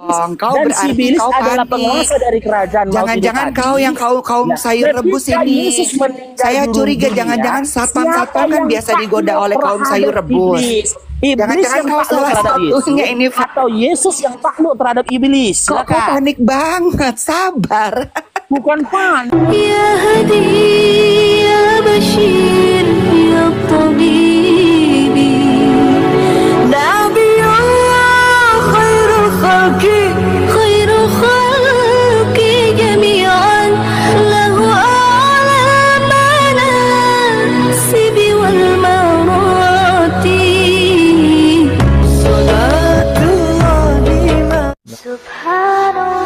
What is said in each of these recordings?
Kau dan si berarti iblis kau adalah panik. penguasa dari kerajaan maut ini Jangan-jangan tadi. kau yang kaum Nah, sayur rebus ketika ini. Yesus meninggal Saya di curiga dunia, jangan-jangan satpam-satpam kan siapa biasa yang digoda takluk oleh kaum sayur terhadap rebus. iblis? Iblis Jangan-jangan yang kau takluk salah terhadap satunya Yesus ini. atau Yesus yang takluk terhadap iblis? Kok kau Silakan. panik banget? Sabar. Bukan pan. يا هدي يا بشير يا طبيبي نبي الله خير الخلق جميعا له أعلى المناصب والمراتب صلاة الله سبحان الله.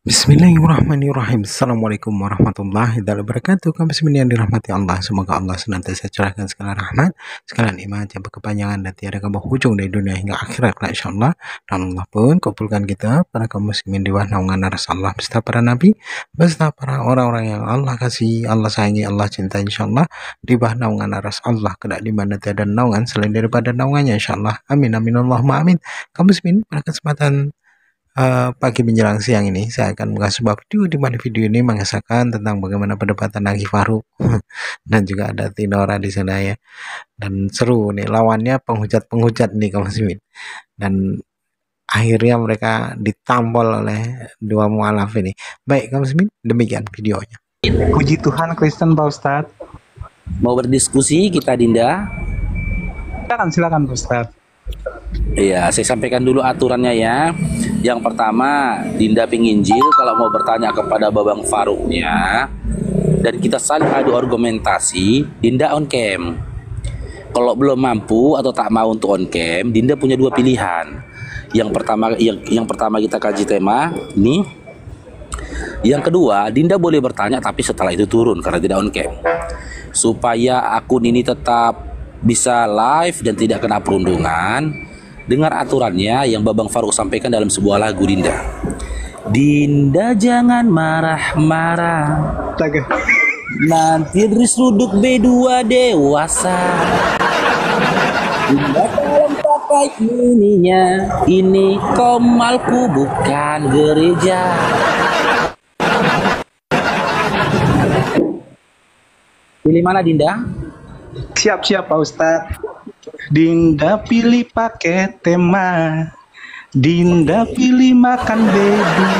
Bismillahirrahmanirrahim. Assalamualaikum warahmatullahi wabarakatuh. Kaum muslimin yang dirahmati Allah, semoga Allah senantiasa curahkan segala rahmat, segala nikmat yang berkepanjangan dan tiada berhujung dari dunia hingga akhirat, insyaallah. Dan Allah pun kumpulkan kita para kaum muslimin di bawah naungan aras Allah beserta para nabi, beserta para orang-orang yang Allah kasih, Allah sayangi, Allah cinta, insyaallah, di bawah naungan aras Allah, kelak di mana tiada naungan selain daripada naungannya, insyaallah. Amin amin Allahumma amin. Kaum muslimin, pada kesempatan pagi menjelang siang ini saya akan mengunggah sebuah video di mana video ini mengisahkan tentang bagaimana perdebatan Nagi Faruk dan juga ada Tinora di sana ya, dan seru nih lawannya penghujat nih kaum muslimin, dan akhirnya mereka ditampol oleh dua mualaf ini. Baik kaum muslimin, demikian videonya. Puji Tuhan Kristen Pak Ustadz. Mau berdiskusi kita, Dinda? Silakan Pak Ustadz. Iya, saya sampaikan dulu aturannya ya. Yang pertama, Dinda penginjil kalau mau bertanya kepada Babang Faruknya dan kita saling adu argumentasi, Dinda on cam. Kalau belum mampu atau tak mau untuk on cam, Dinda punya dua pilihan. Yang pertama kita kaji tema ini. Yang kedua, Dinda boleh bertanya tapi setelah itu turun karena tidak on cam. Supaya akun ini tetap bisa live dan tidak kena perundungan, dengar aturannya yang Babang Faruk sampaikan dalam sebuah lagu Dinda. Dinda jangan marah-marah, nanti diseruduk B2 dewasa. Dinda tolong pakai ininya, ini komalku bukan gereja. Pilih mana Dinda? Siap Pak Ustadz. Dinda pilih pakai tema, Dinda pilih makan B2.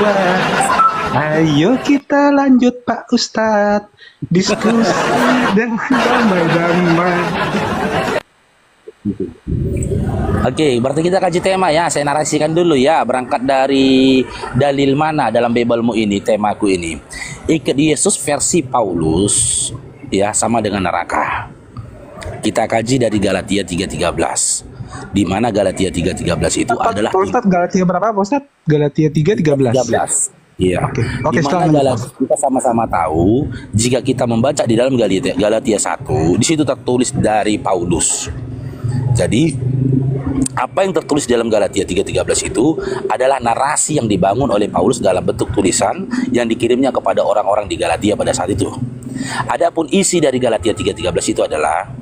Ayo kita lanjut Pak Ustadz, diskusi dengan damai-damai. Oke, berarti kita kaji tema ya. Saya narasikan dulu ya. Berangkat dari dalil mana dalam Bibelmu ini, temaku ini. Ikat Yesus versi Paulus ya, sama dengan neraka. Kita kaji dari Galatia 3:13. Di mana Galatia 3:13 itu adalah Pak Ustadz, Galatia berapa Pak Ustadz? Galatia 3:13. 13. Iya. Oke, Di mana Galatia, kita sama-sama tahu jika kita membaca di dalam Galatia 1, di situ tertulis dari Paulus. Jadi apa yang tertulis dalam Galatia 3:13 itu adalah narasi yang dibangun oleh Paulus dalam bentuk tulisan yang dikirimnya kepada orang-orang di Galatia pada saat itu. Adapun isi dari Galatia 3:13 itu adalah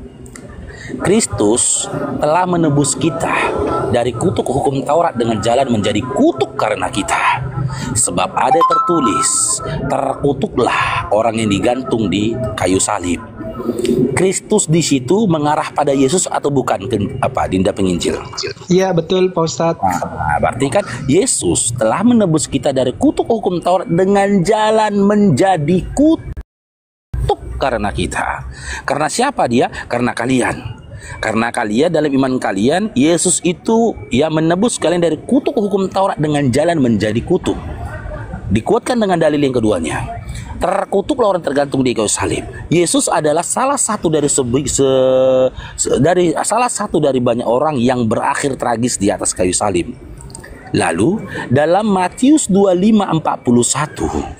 Kristus telah menebus kita dari kutuk hukum Taurat dengan jalan menjadi kutuk karena kita. Sebab ada tertulis, terkutuklah orang yang digantung di kayu salib. Kristus di situ mengarah pada Yesus atau bukan, Dinda penginjil? Iya betul Pak Ustadz. Nah, berarti kan Yesus telah menebus kita dari kutuk hukum Taurat dengan jalan menjadi kutuk karena kita. Karena siapa dia? Karena kalian. Karena kalian dalam iman kalian, Yesus itu ya menebus kalian dari kutuk hukum Taurat dengan jalan menjadi kutuk. Dikuatkan dengan dalil yang keduanya. Terkutuklah orang tergantung di kayu salib. Yesus adalah salah satu dari banyak orang yang berakhir tragis di atas kayu salib. Lalu dalam Matius 25:41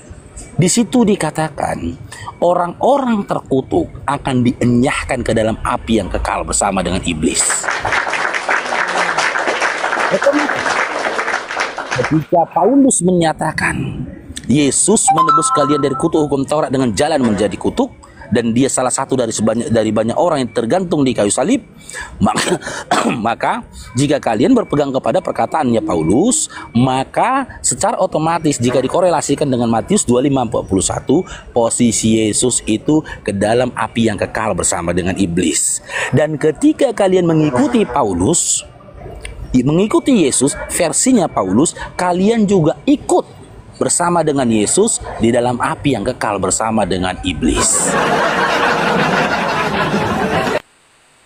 di situ dikatakan orang-orang terkutuk akan dienyahkan ke dalam api yang kekal bersama dengan iblis. Ketika Paulus menyatakan Yesus menebus kalian dari kutuk hukum Taurat dengan jalan menjadi kutuk, dan dia salah satu dari banyak orang yang tergantung di kayu salib, maka maka jika kalian berpegang kepada perkataannya Paulus, maka secara otomatis jika dikorelasikan dengan Matius 25:41, posisi Yesus itu ke dalam api yang kekal bersama dengan iblis. Dan ketika kalian mengikuti Paulus, mengikuti Yesus, versinya Paulus, kalian juga ikut bersama dengan Yesus di dalam api yang kekal bersama dengan iblis.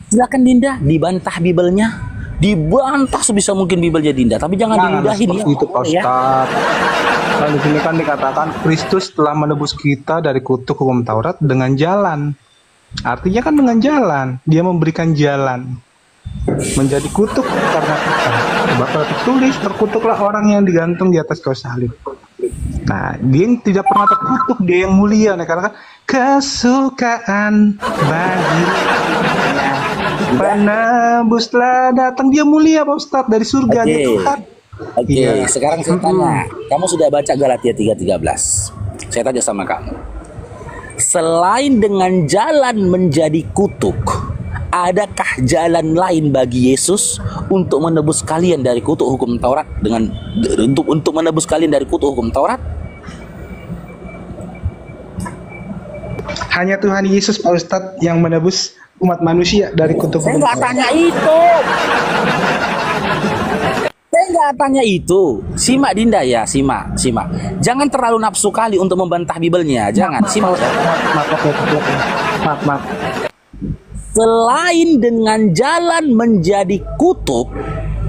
Silakan Dinda, dibantah Bibelnya, dibantah sebisa mungkin Bibelnya Dinda, tapi jangan diludahin ya. Itu Pak Ustaz. Kan di sini kan dikatakan Kristus telah menebus kita dari kutuk hukum Taurat dengan jalan. Artinya kan dengan jalan, dia memberikan jalan menjadi kutuk karena kita. Bakal tertulis, terkutuklah orang yang digantung di atas kayu salib. Nah, dia yang tidak pernah terkutuk, dia yang mulia. Nah, karena kan kesukaan bagi penebuslah datang, dia mulia Pak Ustadz dari surga. Dia Tuhan. Oke, sekarang saya tanya, kamu sudah baca Galatia 3:13? Saya tanya sama kamu, selain dengan jalan menjadi kutuk, adakah jalan lain bagi Yesus untuk menebus kalian dari kutuk hukum Taurat untuk menebus kalian dari kutuk hukum Taurat? Hanya Tuhan Yesus Pak Ustadz yang menebus umat manusia dari kutuk Saya hukum nggak Taurat. tanya itu. Saya nggak tanya itu. Simak Dinda ya, simak. Jangan terlalu nafsu kali untuk membantah Bibelnya. Jangan. Simak. Maaf. Selain dengan jalan menjadi kutuk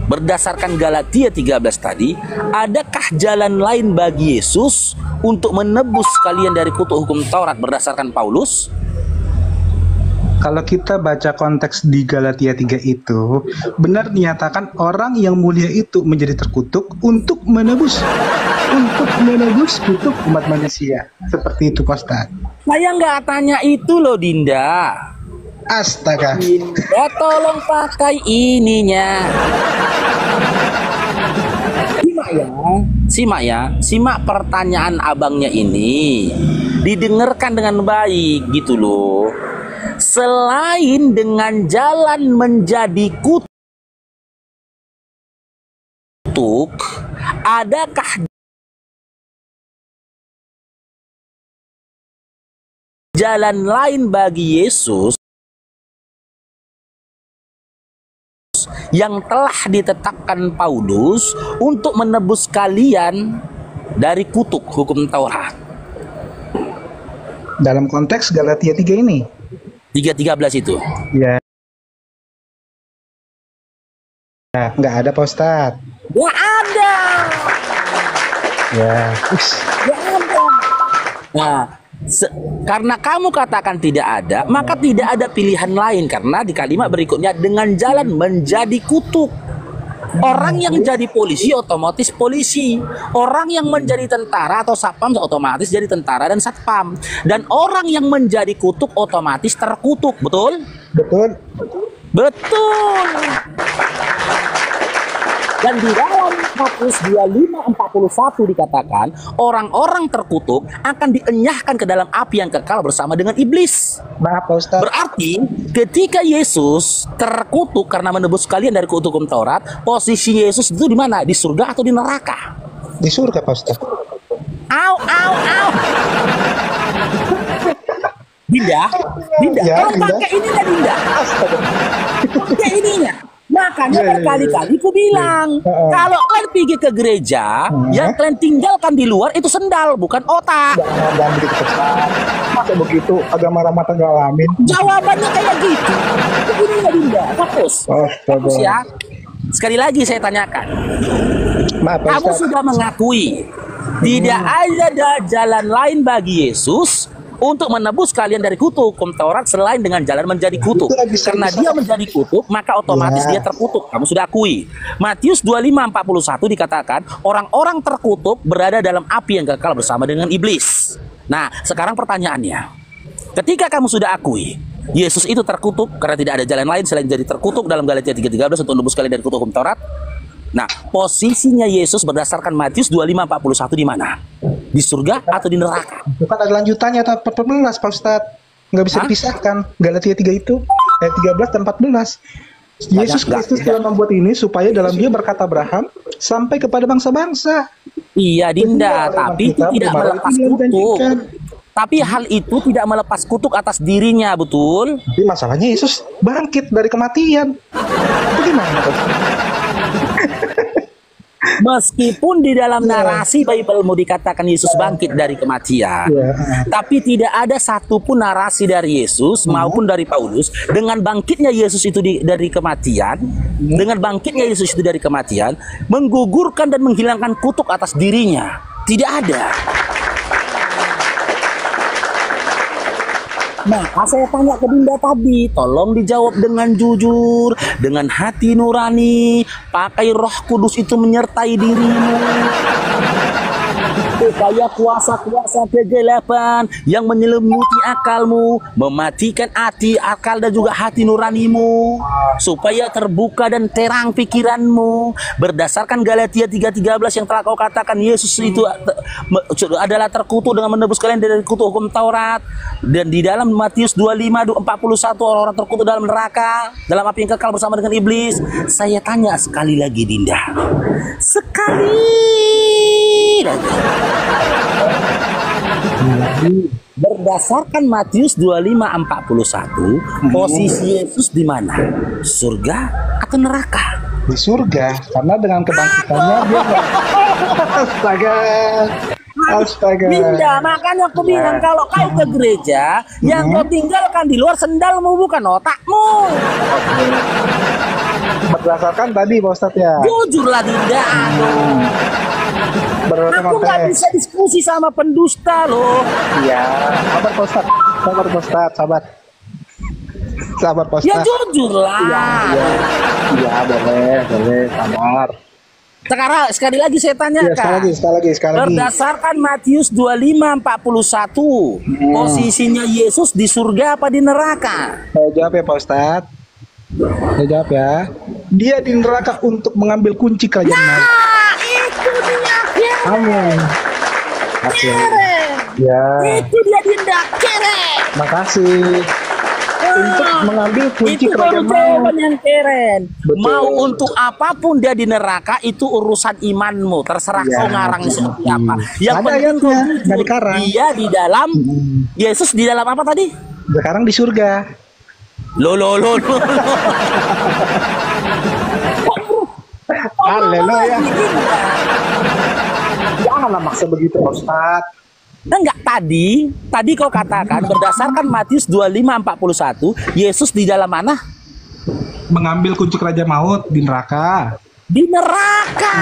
berdasarkan Galatia 13 tadi, adakah jalan lain bagi Yesus untuk menebus kalian dari kutuk hukum Taurat berdasarkan Paulus? Kalau kita baca konteks di Galatia 3 itu, benar dinyatakan orang yang mulia itu menjadi terkutuk untuk menebus kutuk umat manusia. Seperti itu Pak Ustadz. Saya nggak tanya itu loh Dinda. Astaga. Dinda tolong pakai ininya. Simak pertanyaan abangnya ini. Didengarkan dengan baik gitu loh. Selain dengan jalan menjadi kutuk, adakah jalan lain bagi Yesus yang telah ditetapkan Paulus untuk menebus kalian dari kutuk hukum Taurat? Dalam konteks Galatia 3 ini. 3:13 itu. Ya. Nggak ada Pak Ustadz. Nggak ada. Ya. Nggak ada. Nah, karena kamu katakan tidak ada, maka tidak ada pilihan lain. Karena di kalimat berikutnya dengan jalan menjadi kutuk. Orang yang jadi polisi otomatis polisi. Orang yang menjadi tentara atau satpam otomatis jadi tentara dan satpam. Dan orang yang menjadi kutuk otomatis terkutuk. Betul? Betul. Betul. Dan di dalam Matius 25:41 dikatakan orang-orang terkutuk akan dienyahkan ke dalam api yang kekal bersama dengan iblis. Maaf Pak Ustadz. Berarti ketika Yesus terkutuk karena menebus kalian dari kutuk hukum Taurat, posisi Yesus itu di mana? Di surga atau di neraka? Di surga Pak Ustadz. Au. Dinda, Ya, tolong Dinda. pakai ininya Dinda. Astaga. Pakai ininya. Makanya Ya. berkali-kali ku bilang, kalau kalian pergi ke gereja, yang kalian tinggalkan di luar itu sendal, bukan otak. Jangan begitu Pak Ustadz. Masa begitu agama rahmatan gak alamin. Jawabannya kayak gitu. Begini Dinda, fokus. Fokus ya. Sekali lagi saya tanyakan. Maaf Pak Kamu Ustadz. sudah mengakui tidak ada jalan lain bagi Yesus untuk menebus kalian dari kutuk hukum Taurat selain dengan jalan menjadi kutuk. Karena dia menjadi kutuk, maka otomatis dia terkutuk. Kamu sudah akui. Matius 25:41 dikatakan orang-orang terkutuk berada dalam api yang kekal bersama dengan iblis. Nah, sekarang pertanyaannya, ketika kamu sudah akui Yesus itu terkutuk karena tidak ada jalan lain selain jadi terkutuk dalam Galatia 3:13 untuk menebus kalian dari kutuk hukum Taurat. Nah, posisinya Yesus berdasarkan Matius 25:41 di mana? Di surga atau di neraka? Bukan ada lanjutannya atau 14 Pak Ustadz. nggak bisa Hah? dipisahkan. Galatia 3 itu ayat 13 dan 14. Yesus Kristus telah membuat ini supaya dalam dia berkat Abraham sampai kepada bangsa-bangsa. Iya Dinda, Kedua, tapi itu kita tidak beribadah melepas itu yang kutuk. dijanjikan. Tapi hal itu tidak melepas kutuk atas dirinya, betul? Tapi masalahnya Yesus bangkit dari kematian. Itu gimana tuh? Meskipun di dalam narasi Bible dikatakan Yesus bangkit dari kematian, Iya. tapi tidak ada satupun narasi dari Yesus maupun dari Paulus dengan bangkitnya Yesus itu dari kematian, dengan bangkitnya Yesus itu dari kematian, menggugurkan dan menghilangkan kutuk atas dirinya. Tidak ada. Nah, saya tanya ke Dinda tadi, tolong dijawab dengan jujur, dengan hati nurani, pakai Roh Kudus itu menyertai dirimu. Supaya kuasa-kuasa kegelapan yang menyelimuti akalmu, mematikan hati, akal dan juga hati nuranimu, supaya terbuka dan terang pikiranmu. Berdasarkan Galatia 3:13 yang telah kau katakan, Yesus itu adalah terkutuk dengan menebus kalian dari kutuk hukum Taurat. Dan di dalam Matius 25:41 orang-orang terkutuk dalam neraka, dalam api yang kekal bersama dengan iblis. Saya tanya sekali lagi Dinda, sekali lagi, berdasarkan Matius 25:41, posisi Yesus di mana? Surga atau neraka? Di surga, karena dengan kebangkitannya dia nggak. Astaga. Dinda, makanya aku bilang kalau kau ke gereja, yang kau tinggalkan di luar sendalmu bukan otakmu. Berdasarkan tadi Pak Ustadz ya. Jujurlah Dinda, aduh. Berdasarkan Aku nggak teks. bisa diskusi sama pendusta loh. Iya. Sabar Pak Ustadz. Sabar Pak Ustadz. Sabar. Sabar Pak Ya Ustadz. jujurlah. Iya boleh. Sabar. Sekarang sekali lagi saya Iya, tanyakan. sekali lagi. Berdasarkan Matius 25:41, posisinya Yesus di surga apa di neraka? Saya jawab ya Pak Ustadz. Saya jawab ya. Dia di neraka untuk mengambil kunci kerajaan Allah. Ah, itu dia. Amin. Oke. Keren. Ya. Itu dia Dinda. Keren. Makasih. Untuk mengambil kunci Itu baru kerajaan jawaban maut. yang keren. Betul. Mau untuk apapun dia di neraka itu urusan imanmu. Terserah Ya, kau ngarang seperti apa. Yang Ada penting kau ayatnya, jujur. nggak dikarang. Dia di dalam Yesus di dalam apa tadi? Sekarang di surga. Lo. Haleluya. Janganlah maksa begitu Pak Ustadz. Enggak, tadi kau katakan berdasarkan Matius 25:41, Yesus di dalam mana? Mengambil kunci kerajaan maut di neraka. Di neraka.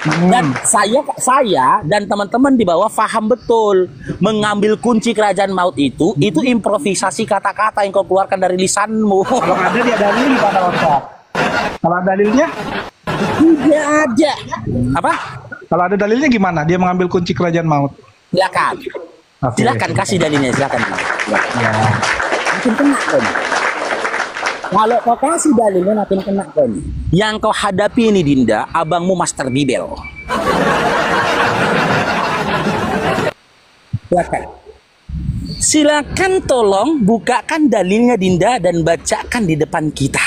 Dan saya dan teman-teman di bawah paham betul, mengambil kunci kerajaan maut itu improvisasi kata-kata yang kau keluarkan dari lisanmu. Kalau ada dia dalil di kata Ustadz. Kalau ada dalilnya? Tidak ada. Apa? Kalau ada dalilnya gimana? Dia mengambil kunci kerajaan maut. Silakan. Oke. Silakan kasih dalilnya, silakan. Ya. Makin kena kau nih. Kalau kau kasih dalilnya makin kena kau nih. Yang kau hadapi ini Dinda, abangmu Master Bibel. Silakan. Silakan tolong bukakan dalilnya Dinda dan bacakan di depan kita.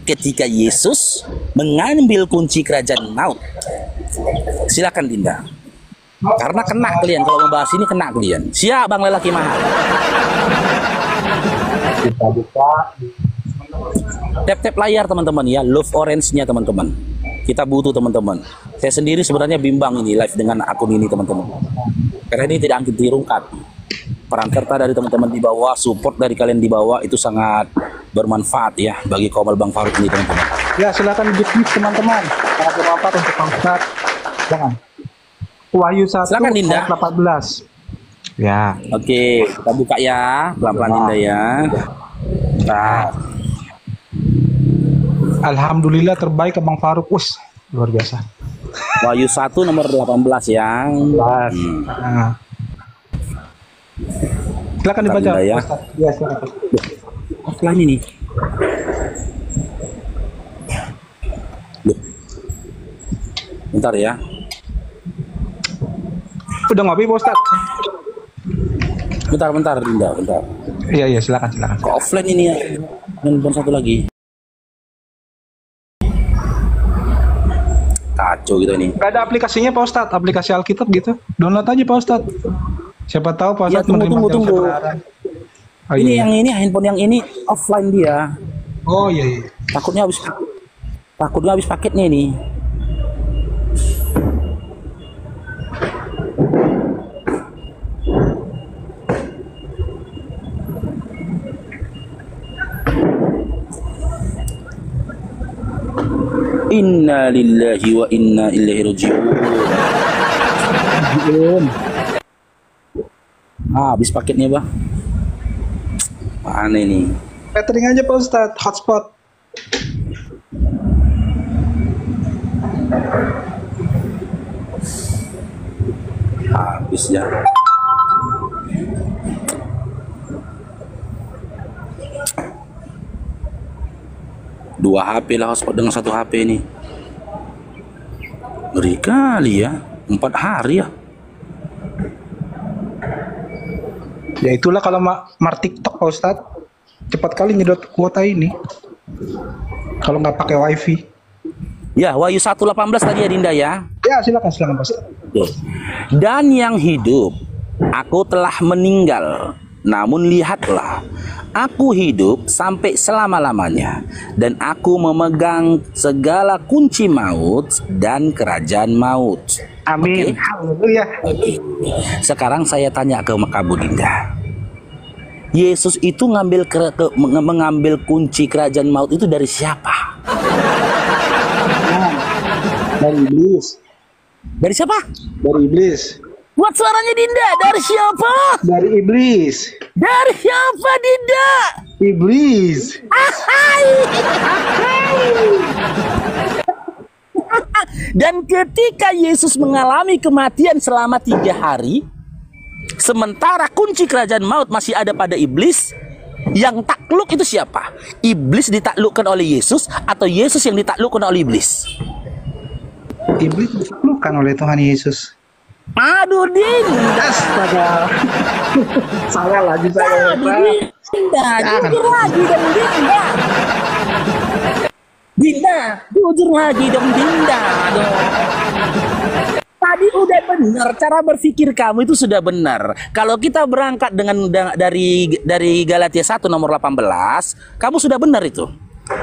Ketika Yesus mengambil kunci kerajaan maut. Silakan Dinda. Karena kena kalian kalau membahas ini, kena kalian. Siap Bang Lelaki Mahal. Kita buka. Tap-tap layar teman-teman ya, love orange-nya teman-teman. Kita butuh teman-teman. Saya sendiri sebenarnya bimbang ini live dengan akun ini teman-teman. Karena ini tidak akan dirungkat. Peran serta dari teman-teman di bawah, support dari kalian di bawah itu sangat bermanfaat ya bagi kaum Bang Faruk ini teman-teman. Ya silakan gift teman-teman. Sangat bermanfaat untuk Pak Ustadz. Jangan. Wahyu 1 Silakan, Dinda. ayat 18. Ya. Oke, kita buka ya, pelan-pelan Dinda ya. Nah, Alhamdulillah terbaik ke Bang Faruk. Luar biasa. Wahyu 1 nomor 18 yang Nah. Silakan dibaca. Dinda ya. Ustaz. Ya, silakan. offline ini. Loh. Bentar ya. Udah ngopi Pak Ustadz? Bentar, Dinda, bentar. Iya, silakan. Ke offline ini ya. Handphone satu lagi. Kacau gitu ini. Gak ada aplikasinya Pak Ustadz, aplikasi Alkitab gitu. Download aja Pak Ustadz. Siapa tahu Pak Ya, Ustadz tunggu. kebenaran. Oh, Ini iya. yang ini handphone yang ini offline dia. Oh iya. Takutnya habis paketnya ini. Inna lillahi wa inna ilaihi rajiun. Habis paketnya, Bang. Mana ini? Catering aja Pak Ustadz, hotspot. Habis ya. Dua HP lah hotspot dengan satu HP ini. Ngeri kali ya. 4 hari ya. Ya itulah kalau mar TikTok Pak Ustadz. Cepat kali nyedot kuota ini. Kalau nggak pakai wifi. Ya, Wahyu 1:18 tadi ya Dinda ya. Ya silakan Pak Ustadz. Oke. Dan yang hidup, aku telah meninggal. Namun lihatlah, aku hidup sampai selama-lamanya. Dan aku memegang segala kunci maut dan kerajaan maut. Amin. Oke. Haleluya. Oke. Sekarang saya tanya ke kamu Dinda. Yesus itu mengambil kunci kerajaan maut itu dari siapa? Dari iblis. Dari siapa? Dari iblis. Buat suaranya Dinda. Dari siapa? Dari iblis. Dari siapa Dinda? Iblis. Dan ketika Yesus mengalami kematian selama 3 hari, sementara kunci kerajaan maut masih ada pada iblis, yang takluk itu siapa? Iblis ditaklukkan oleh Yesus atau Yesus yang ditaklukkan oleh iblis? Iblis ditaklukkan oleh Tuhan Yesus. Aduh Dinda. Astaga. Salah lagi saya. Aduh Dinda, jujur lagi dong Dinda. Dinda, jujur lagi dong Dinda. Aduh. Tadi udah benar, cara berpikir kamu itu sudah benar. Kalau kita berangkat dari Galatia 1 nomor 18, kamu sudah benar itu.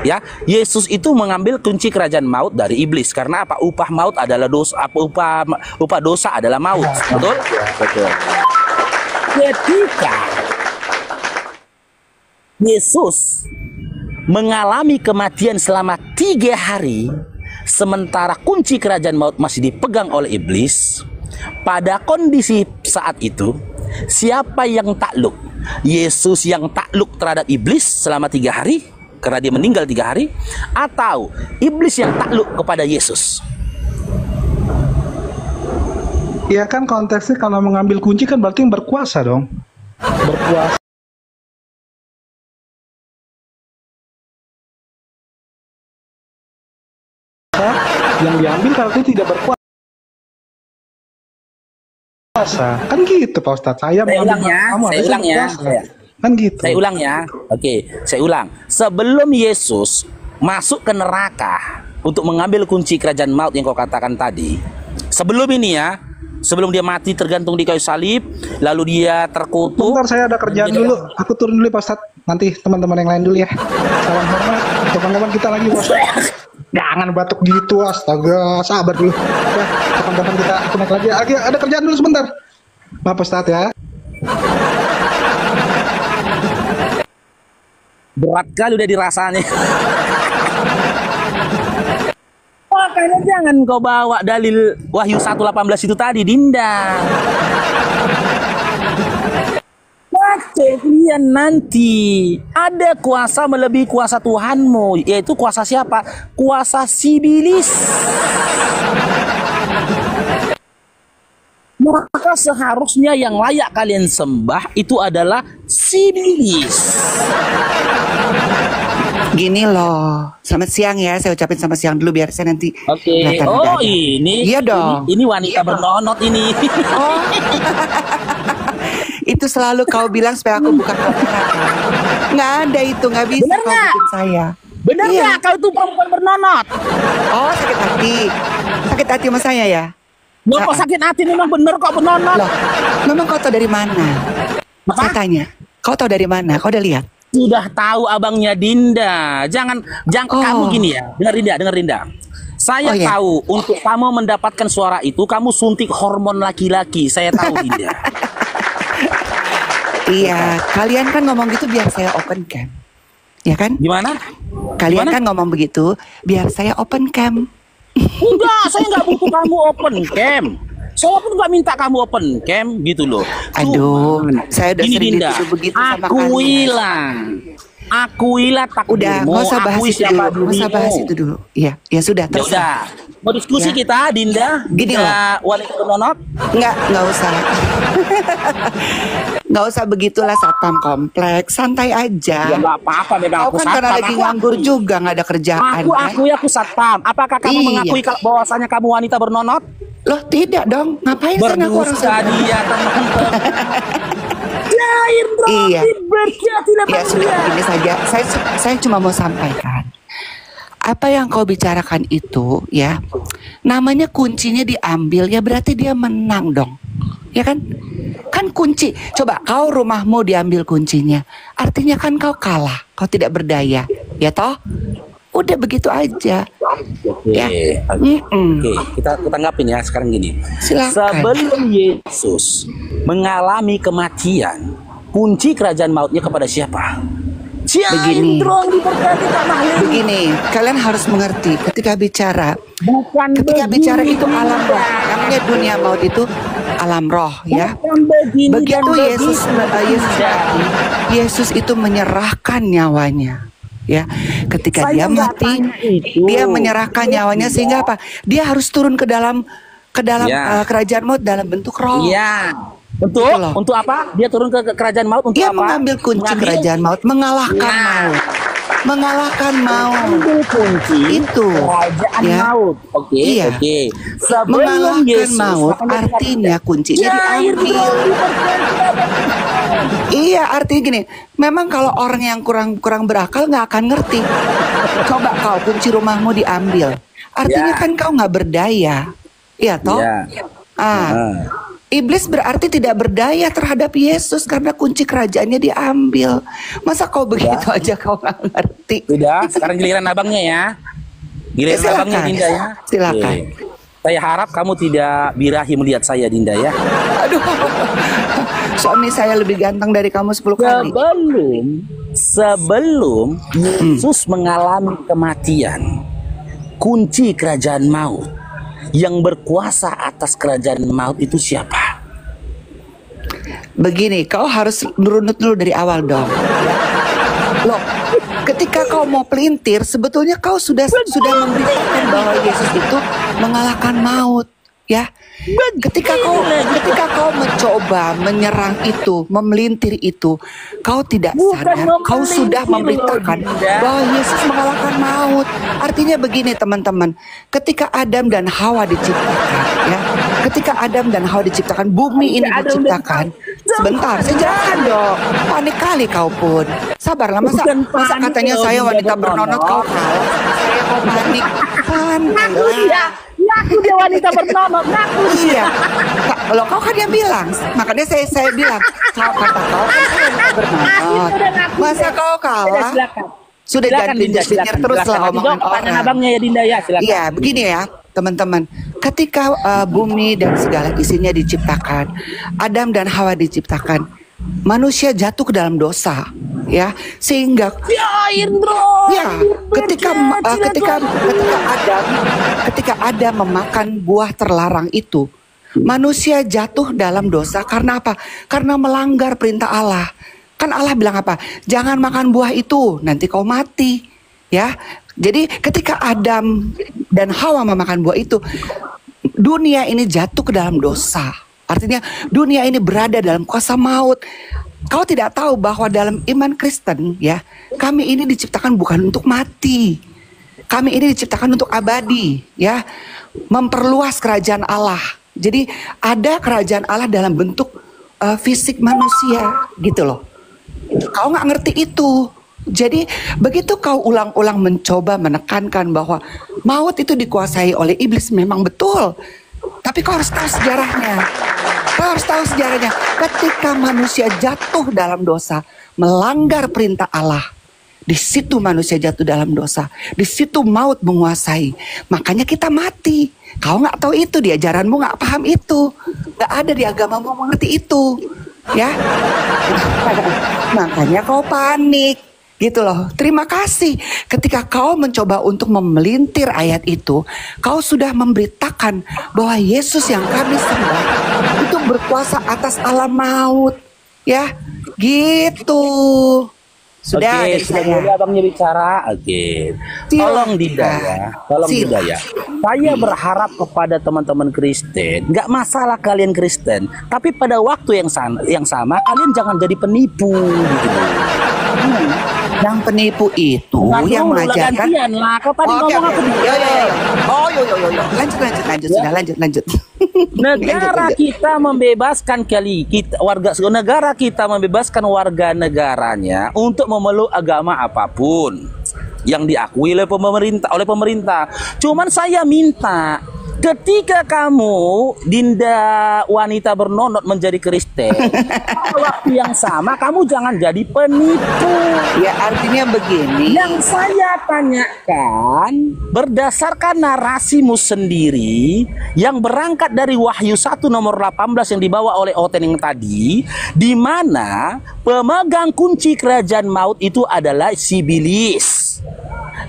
Ya, Yesus itu mengambil kunci kerajaan maut dari iblis. Karena apa? Upah maut adalah dosa, upah dosa adalah maut. Betul? Betul. Ketika Yesus mengalami kematian selama 3 hari, sementara kunci kerajaan maut masih dipegang oleh iblis, pada kondisi saat itu, siapa yang takluk? Yesus yang takluk terhadap iblis selama 3 hari, karena dia meninggal 3 hari, atau iblis yang takluk kepada Yesus? Ya kan konteksnya kalau mengambil kunci kan berarti yang berkuasa dong. Berkuasa. Yang diambil kalau itu tidak berkuasa. Kan gitu Pak Ustadz. Saya ulang ya, Kan gitu. Saya ulang ya. Oke, saya ulang. Sebelum Yesus masuk ke neraka untuk mengambil kunci kerajaan maut yang kau katakan tadi, sebelum ini ya, sebelum dia mati tergantung di kayu salib, lalu dia terkutuk. Bentar, saya ada kerjaan dulu. Aku turun dulu Pak Ustadz. Nanti teman-teman yang lain dulu ya. Salam hormat. Kapan-kapan kita lagi Pak Ustadz. Jangan batuk gitu, astaga. Sabar dulu. Ya, kapan-kapan kita connect lagi. Oke, ada kerjaan dulu sebentar. Maaf Pak Ustadz ya. Berat kali udah dirasanya. Makanya jangan kau bawa dalil Wahyu 1:18 itu tadi, Dinda. Baca kalian nanti. Ada kuasa melebihi kuasa Tuhanmu, yaitu kuasa siapa? Kuasa sibilis. Maka seharusnya yang layak kalian sembah itu adalah sibilis. Gini loh, selamat siang ya. Saya ucapin selamat siang dulu biar saya nanti. Oke. kelihatan Oh ada. ini. Iya dong. Ini wanita bernonot ini. Oh. Itu selalu kau bilang supaya aku buka kamera. Nggak ada itu, nggak bisa Bener kau nggak? bikin saya. Bener Iya. nggak kau itu perempuan bernonot? Oh, sakit hati. Sakit hati sama saya ya? Nggak kok sakit hati, memang bener kok bernonot. Loh, memang kau tahu dari mana? Apa? Saya tanya, kau tahu dari mana? Kau udah lihat? Sudah tahu abangnya Dinda. Jangan Oh. kamu gini ya. Dengar Dinda. Saya Oh, iya. tahu untuk kamu mendapatkan suara itu kamu suntik hormon laki-laki. Saya tahu Dinda. Iya, kalian kan ngomong gitu biar saya open cam. Ya kan? Gimana? Kalian Gimana? kan ngomong begitu biar saya open cam. Enggak, saya nggak butuh kamu open cam. Saya pun nggak minta kamu open cam gitu loh. Aduh, saya udah Gini sering Dinda, dituduh begitu sama kalian. akuilah takdirmu. Udah, nggak usah bahas akui itu siapa dulu. Nggak usah dirimu. bahas itu dulu. Iya, ya sudah. Ya Terserah. udah, mau diskusi Ya. kita Dinda. Gini Dinda wanita bernonot. Nggak usah. Nggak usah begitulah satpam kompleks. Santai aja. Ya nggak apa-apa memang Kau aku kan karena satpam. lagi Aku nganggur akui. juga, nggak ada kerjaan. kan? Aku satpam. Apakah kamu Iya. mengakui bahwasanya kamu wanita bernonot? Loh tidak dong. Ngapain saya ngaku orang Berdusta sebenarnya? dia teman-teman. Jair Iya. berjatilah Ya sudah begini saja. Saya cuma mau sampaikan. Apa yang kau bicarakan itu ya, namanya kuncinya diambil ya berarti dia menang dong. Ya kan? Kan kunci. Coba kau rumahmu diambil kuncinya. Artinya kan kau kalah. Kau tidak berdaya. Ya toh? Udah begitu aja. Oke. Ya. Oke, kita tanggapin ya sekarang gini. Silakan. Sebelum Yesus mengalami kematian, kunci kerajaan mautnya kepada siapa? Begini. Ciaindrong diberkati tanah ini. Begini, kalian harus mengerti ketika bicara Bukan bicara begini, itu alam roh. Dinda. Namanya dunia maut itu alam roh ya. Bukan begini Begitu dan Yesus begitu, Dinda. Yesus itu menyerahkan nyawanya. Ya, ketika Saya dia nggak mati, tanya itu. dia menyerahkan nyawanya sehingga apa? Dia harus turun ke dalam Ya. kerajaan maut dalam bentuk roh. Iya. Untuk Gitu loh. untuk apa? Dia turun ke kerajaan maut untuk Dia apa? mengambil kunci Mengambil- kerajaan maut, mengalahkan Ya. maut. Mengalahkan maut. Ambil kunci Itu. kerajaan Ya. maut. Oke, Iya. oke. Sebelum Mengalahkan Yesus maut akan dikatakan, artinya kuncinya diambil. Iya, artinya gini, memang kalau orang yang kurang berakal nggak akan ngerti. Coba kau kunci rumahmu diambil, artinya Ya. kan kau nggak berdaya, iya toh? Ya. Iblis berarti tidak berdaya terhadap Yesus karena kunci kerajaannya diambil. Masa kau begitu aja kau nggak ngerti? Sudah, sekarang giliran abangnya ya. Giliran Silakan. abangnya Dinda ya. Silakan. Oke. Saya harap kamu tidak birahi melihat saya Dinda ya. Aduh, suami saya lebih ganteng dari kamu 10 kali. Sebelum Yesus mengalami kematian, kunci kerajaan maut yang berkuasa atas kerajaan maut itu siapa? Begini, kau harus nurunut dulu dari awal dong. Loh, ketika kau mau pelintir, sebetulnya kau sudah memberitakan bahwa Yesus itu mengalahkan maut, ya. Ketika kau mencoba menyerang itu, memelintir itu, kau tidak sadar, kau sudah memberitakan bahwa Yesus mengalahkan maut. Artinya begini teman-teman, ketika Adam dan Hawa diciptakan, ya, ketika Adam dan Hawa diciptakan, bumi ini diciptakan. Sebentar, saya jelaskan dong. Panik kali kau pun. Sabarlah, masa katanya saya wanita bernonot kau kalah. Saya kau panik. Santai. Ngaku dia wanita bernonot, ngaku. Iya. Kalau kau kan yang bilang, makanya saya bilang, kau kata kau kan saya wanita bernonot. Masa kau kalah? Sudah jangan pinjir terus lah omongan pertanyaan orang. abangnya ya Dinda ya, silakan. Iya, begini ya, teman-teman. Ketika bumi dan segala isinya diciptakan, Adam dan Hawa diciptakan, manusia jatuh ke dalam dosa, ya, sehingga ya, ketika Adam memakan buah terlarang itu, manusia jatuh dalam dosa karena apa? Karena melanggar perintah Allah. Kan Allah bilang apa? Jangan makan buah itu, nanti kau mati. Ya, jadi ketika Adam dan Hawa memakan buah itu, dunia ini jatuh ke dalam dosa. Artinya dunia ini berada dalam kuasa maut. Kau tidak tahu bahwa dalam iman Kristen, ya, kami ini diciptakan bukan untuk mati. Kami ini diciptakan untuk abadi, ya, memperluas kerajaan Allah. Jadi ada kerajaan Allah dalam bentuk fisik manusia gitu loh. Kau nggak ngerti itu. Jadi begitu kau ulang-ulang mencoba menekankan bahwa maut itu dikuasai oleh iblis, memang betul. Tapi kau harus tahu sejarahnya. Kau harus tahu sejarahnya. Ketika manusia jatuh dalam dosa, melanggar perintah Allah, di situ manusia jatuh dalam dosa. Di situ maut menguasai. Makanya kita mati. Kau nggak tahu itu, di ajaranmu nggak paham itu. Nggak ada di agamamu mengerti itu. Ya, makanya kau panik. Gitu loh. Terima kasih ketika kau mencoba untuk memelintir ayat itu, kau sudah memberitakan bahwa Yesus yang kami sembah itu berkuasa atas alam maut. Ya, gitu. Sudah dari sudah saya. boleh abangnya bicara. Tolong Dinda ya, tolong Dinda ya. Saya berharap kepada teman-teman Kristen, nggak masalah kalian Kristen, tapi pada waktu yang sama kalian jangan jadi penipu gitu. Yang penipu itu yang mengajarkan. Lah, kau tadi ngomong apa nih? Yo. Lanjut. Negara kita membebaskan negara kita membebaskan warga negaranya untuk memeluk agama apapun yang diakui oleh pemerintah. Cuman saya minta, ketika kamu Dinda wanita bernonot menjadi Kristen, waktu yang sama kamu jangan jadi penipu. Ya, artinya begini. Yang saya tanyakan berdasarkan narasimu sendiri yang berangkat dari Wahyu 1 nomor 18 yang dibawa oleh Oteneng tadi, di mana pemegang kunci kerajaan maut itu adalah Sibilis.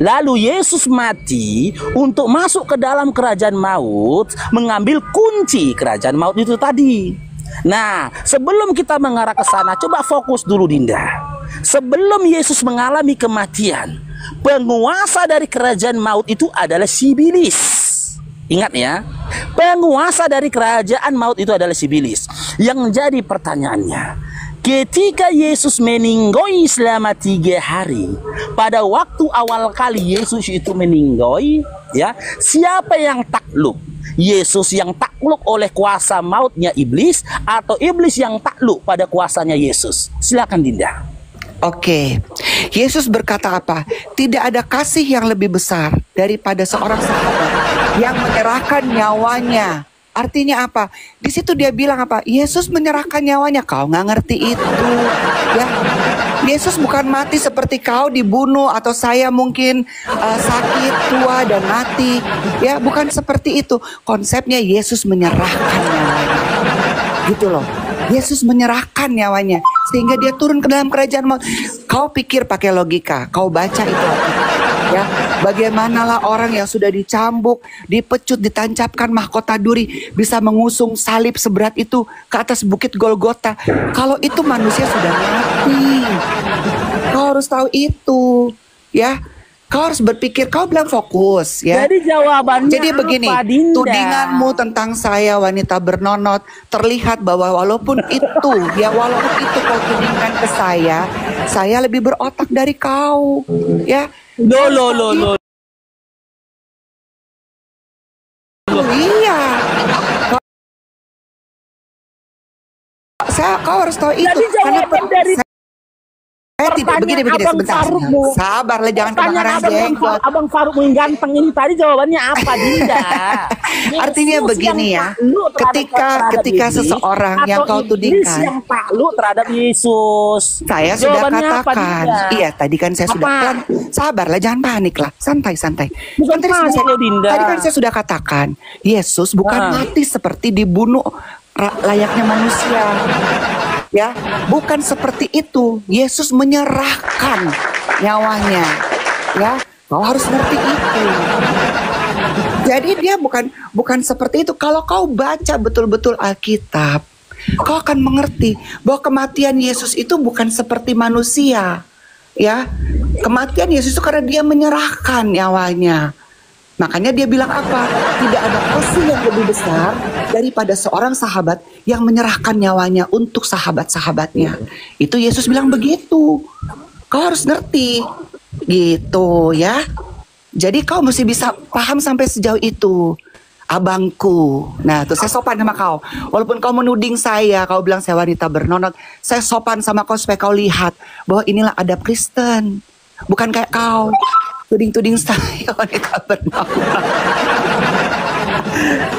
Lalu Yesus mati untuk masuk ke dalam kerajaan maut, mengambil kunci kerajaan maut itu tadi. Nah, sebelum kita mengarah ke sana, coba fokus dulu Dinda. Sebelum Yesus mengalami kematian, penguasa dari kerajaan maut itu adalah Sibilis. Ingat ya, penguasa dari kerajaan maut itu adalah Sibilis. Yang menjadi pertanyaannya, ketika Yesus meninggoy selama 3 hari, pada waktu awal kali Yesus itu meninggoy, ya, siapa yang takluk? Yesus yang takluk oleh kuasa mautnya iblis, atau iblis yang takluk pada kuasanya Yesus? Silakan Dinda. Oke, Yesus berkata apa? Tidak ada kasih yang lebih besar daripada seorang sahabat yang menyerahkan nyawanya. Artinya apa? Di situ dia bilang apa? Yesus menyerahkan nyawanya. Kau nggak ngerti itu, ya? Yesus bukan mati seperti kau dibunuh atau saya mungkin sakit, tua dan mati. Ya, bukan seperti itu. Konsepnya Yesus menyerahkan nyawanya. Gitu loh. Yesus menyerahkan nyawanya sehingga dia turun ke dalam kerajaan maut. Kau pikir pakai logika, kau baca itu ya. Bagaimanalah orang yang sudah dicambuk, dipecut, ditancapkan mahkota duri bisa mengusung salib seberat itu ke atas bukit Golgota. Kalau itu manusia sudah mati. Kau harus tahu itu, ya. Kau harus berpikir, kau bilang fokus, ya. Jadi jawabannya Jadi begini, apa, Dinda? tudinganmu tentang saya wanita bernonot terlihat bahwa walaupun itu kau tudingkan ke saya lebih berotak dari kau, ya. Loh. Iya. Kau harus tahu itu. Jadi jawaban dari Saya tidak begini Abang sebentar. Faruk, Bu. Sabarlah, jangan pertanyaan kebakaran jenggot. Abang Faruk yang ganteng ini tadi jawabannya apa, Dinda? Artinya Yesus begini yang ya, takluk terhadap ketika iblis, seseorang yang atau kau iblis tudingkan, yang takluk terhadap Yesus. saya sudah Jawabannya apa, katakan, Dinda? iya tadi kan saya sudah Apa? sabarlah, jangan panik lah, santai. Bukan Tadi panik loh, Dinda. Tadi kan saya sudah katakan, Yesus bukan mati seperti dibunuh layaknya manusia. Ya, bukan seperti itu. Yesus menyerahkan nyawanya. Ya, kau harus ngerti itu. Jadi dia bukan seperti itu. Kalau kau baca betul-betul Alkitab, kau akan mengerti bahwa kematian Yesus itu bukan seperti manusia. Ya, kematian Yesus itu karena dia menyerahkan nyawanya. Makanya dia bilang apa? Tidak ada kasih yang lebih besar daripada seorang sahabat yang menyerahkan nyawanya untuk sahabat-sahabatnya. Itu Yesus bilang begitu. Kau harus ngerti. Gitu ya. Jadi kau mesti bisa paham sampai sejauh itu. abangku. Nah, tuh saya sopan sama kau. Walaupun kau menuding saya, kau bilang saya wanita bernonot, saya sopan sama kau supaya kau lihat bahwa inilah adab Kristen. Bukan kayak kau tuding-tuding saya wanita bernonot.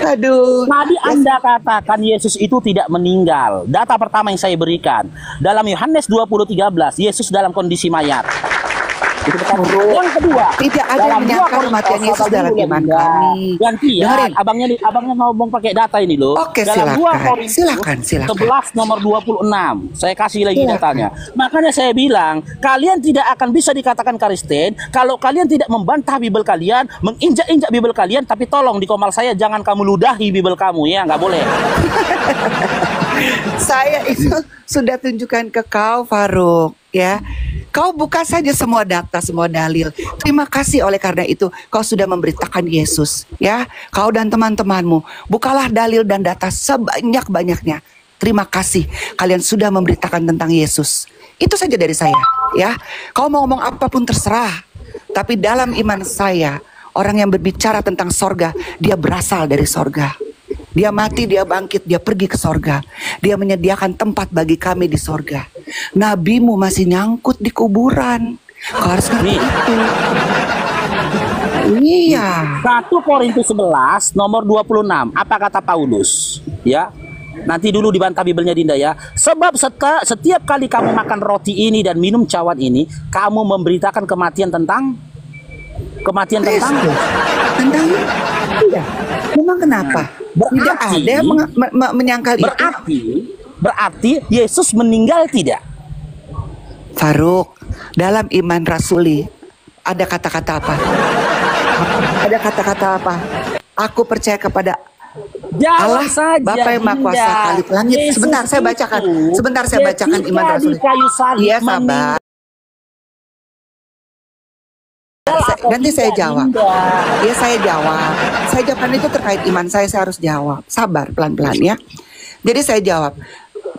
Aduh. Tadi Anda katakan Yesus itu tidak meninggal. Data pertama yang saya berikan dalam Yohanes 20:13, Yesus dalam kondisi mayat. Itu pertama. Yang kedua, Tidak ada yang menyangka kematian Yesus dalam iman kami. Gantian, abangnya ngomong pakai data ini loh. Oke, dalam 2 Korintus silakan. 11 nomor 26. Saya kasih lagi datanya. Makanya saya bilang, kalian tidak akan bisa dikatakan Kristen kalau kalian tidak membantah Bible kalian, menginjak-injak Bible kalian, tapi tolong di komal saya jangan kamu ludahi Bible kamu ya, nggak boleh. Saya itu sudah tunjukkan ke kau, Faruk, ya. Kau buka saja semua data, semua dalil. Terima kasih oleh karena itu kau sudah memberitakan Yesus, ya. Kau dan teman-temanmu, bukalah dalil dan data sebanyak-banyaknya. Terima kasih kalian sudah memberitakan tentang Yesus. Itu saja dari saya, ya. Kau mau ngomong apapun terserah. Tapi dalam iman saya, orang yang berbicara tentang sorga, dia berasal dari sorga. Dia mati, dia bangkit, dia pergi ke sorga. Dia menyediakan tempat bagi kami di sorga. Nabimu masih nyangkut di kuburan. Kau harus ngerti itu. Iya. 1 Korintus 11 nomor 26. Apa kata Paulus? Ya. Nanti dulu dibantah Bibelnya Dinda ya. Sebab setiap kali kamu makan roti ini dan minum cawan ini, kamu memberitakan kematian tentang Tentang iya. Memang kenapa? Tidak ada yang menyangkal itu. Berarti Yesus meninggal tidak? Faruk, dalam iman rasuli ada kata-kata apa? Ada kata-kata apa? Aku percaya kepada Allah Bapa yang Maha Kuasa Khalid langit. Sebentar saya bacakan. Sebentar saya bacakan iman rasuli. Iya, sabar. Nanti saya jawab. Ya saya jawab. Saya jawab itu terkait iman saya harus jawab. Sabar pelan-pelan ya. Jadi saya jawab.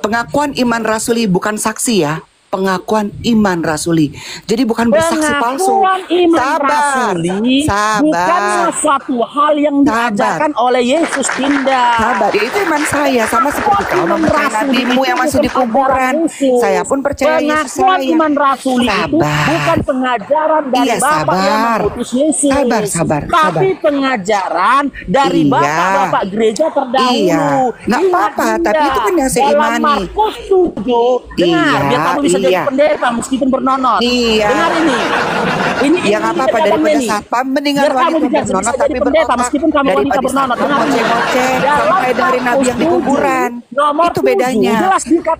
Pengakuan iman rasuli bukan saksi ya. Pengakuan iman rasuli. Jadi bukan bersaksi palsu. Sabar. Bukanlah suatu hal yang diajarkan oleh Yesus, Dinda. Sabar. Ya, itu iman saya. Sama seperti kau mempercayai nabimu yang masih di kuburan. Saya pun percaya Yesus saya. Pengakuan iman rasuli itu bukan pengajaran dari Bapak yang mengutus Yesus. Sabar. Tapi pengajaran dari Bapak-Bapak gereja terdahulu. Iya. Nggak apa-apa. Tapi itu kan yang saya imani. Dalam Markus 7. Dengar, biar kamu bisa jadi pendeta meskipun bernonot. Iya. Dengar ini. Ini nggak apa-apa daripada satpam mendingan wanita bernonot tapi berotak. Meskipun kamu wanita bernonot. Ngoceh-ngoceh sama kayak dari nabi yang di kuburan. Itu bedanya.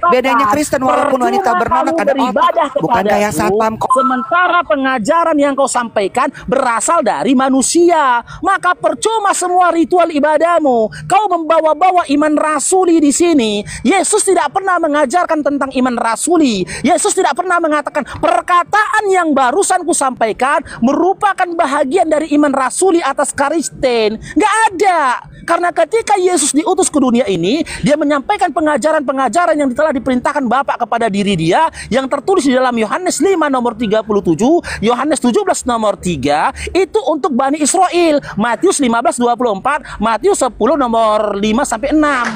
Bedanya Kristen walaupun wanita bernonot ada otak. Bukan kayak satpam. Sementara pengajaran yang kau sampaikan berasal dari manusia, maka percuma semua ritual ibadahmu. Kau membawa-bawa iman rasuli di sini. Yesus tidak pernah mengajarkan tentang iman rasuli. Yesus tidak pernah mengatakan perkataan yang barusan ku sampaikan merupakan bahagian dari iman rasuli atas Kristen. Gak ada. Karena ketika Yesus diutus ke dunia ini, dia menyampaikan pengajaran-pengajaran yang telah diperintahkan Bapa kepada diri dia, yang tertulis di dalam Yohanes 5 nomor 37, Yohanes 17 nomor 3, itu untuk Bani Israel. Matius 15:24, Matius 10 nomor 5 sampai 6.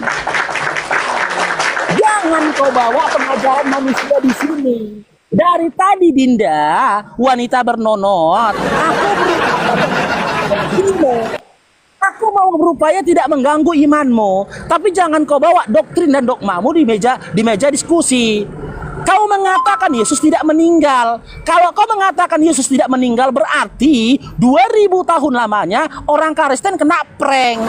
Jangan kau bawa pengajaran manusia di sini. Dari tadi Dinda, wanita bernonot, aku mau berupaya tidak mengganggu imanmu, tapi jangan kau bawa doktrin dan dogmamu di meja diskusi. Kau mengatakan Yesus tidak meninggal. Kalau kau mengatakan Yesus tidak meninggal, berarti 2000 tahun lamanya orang Kristen kena prank.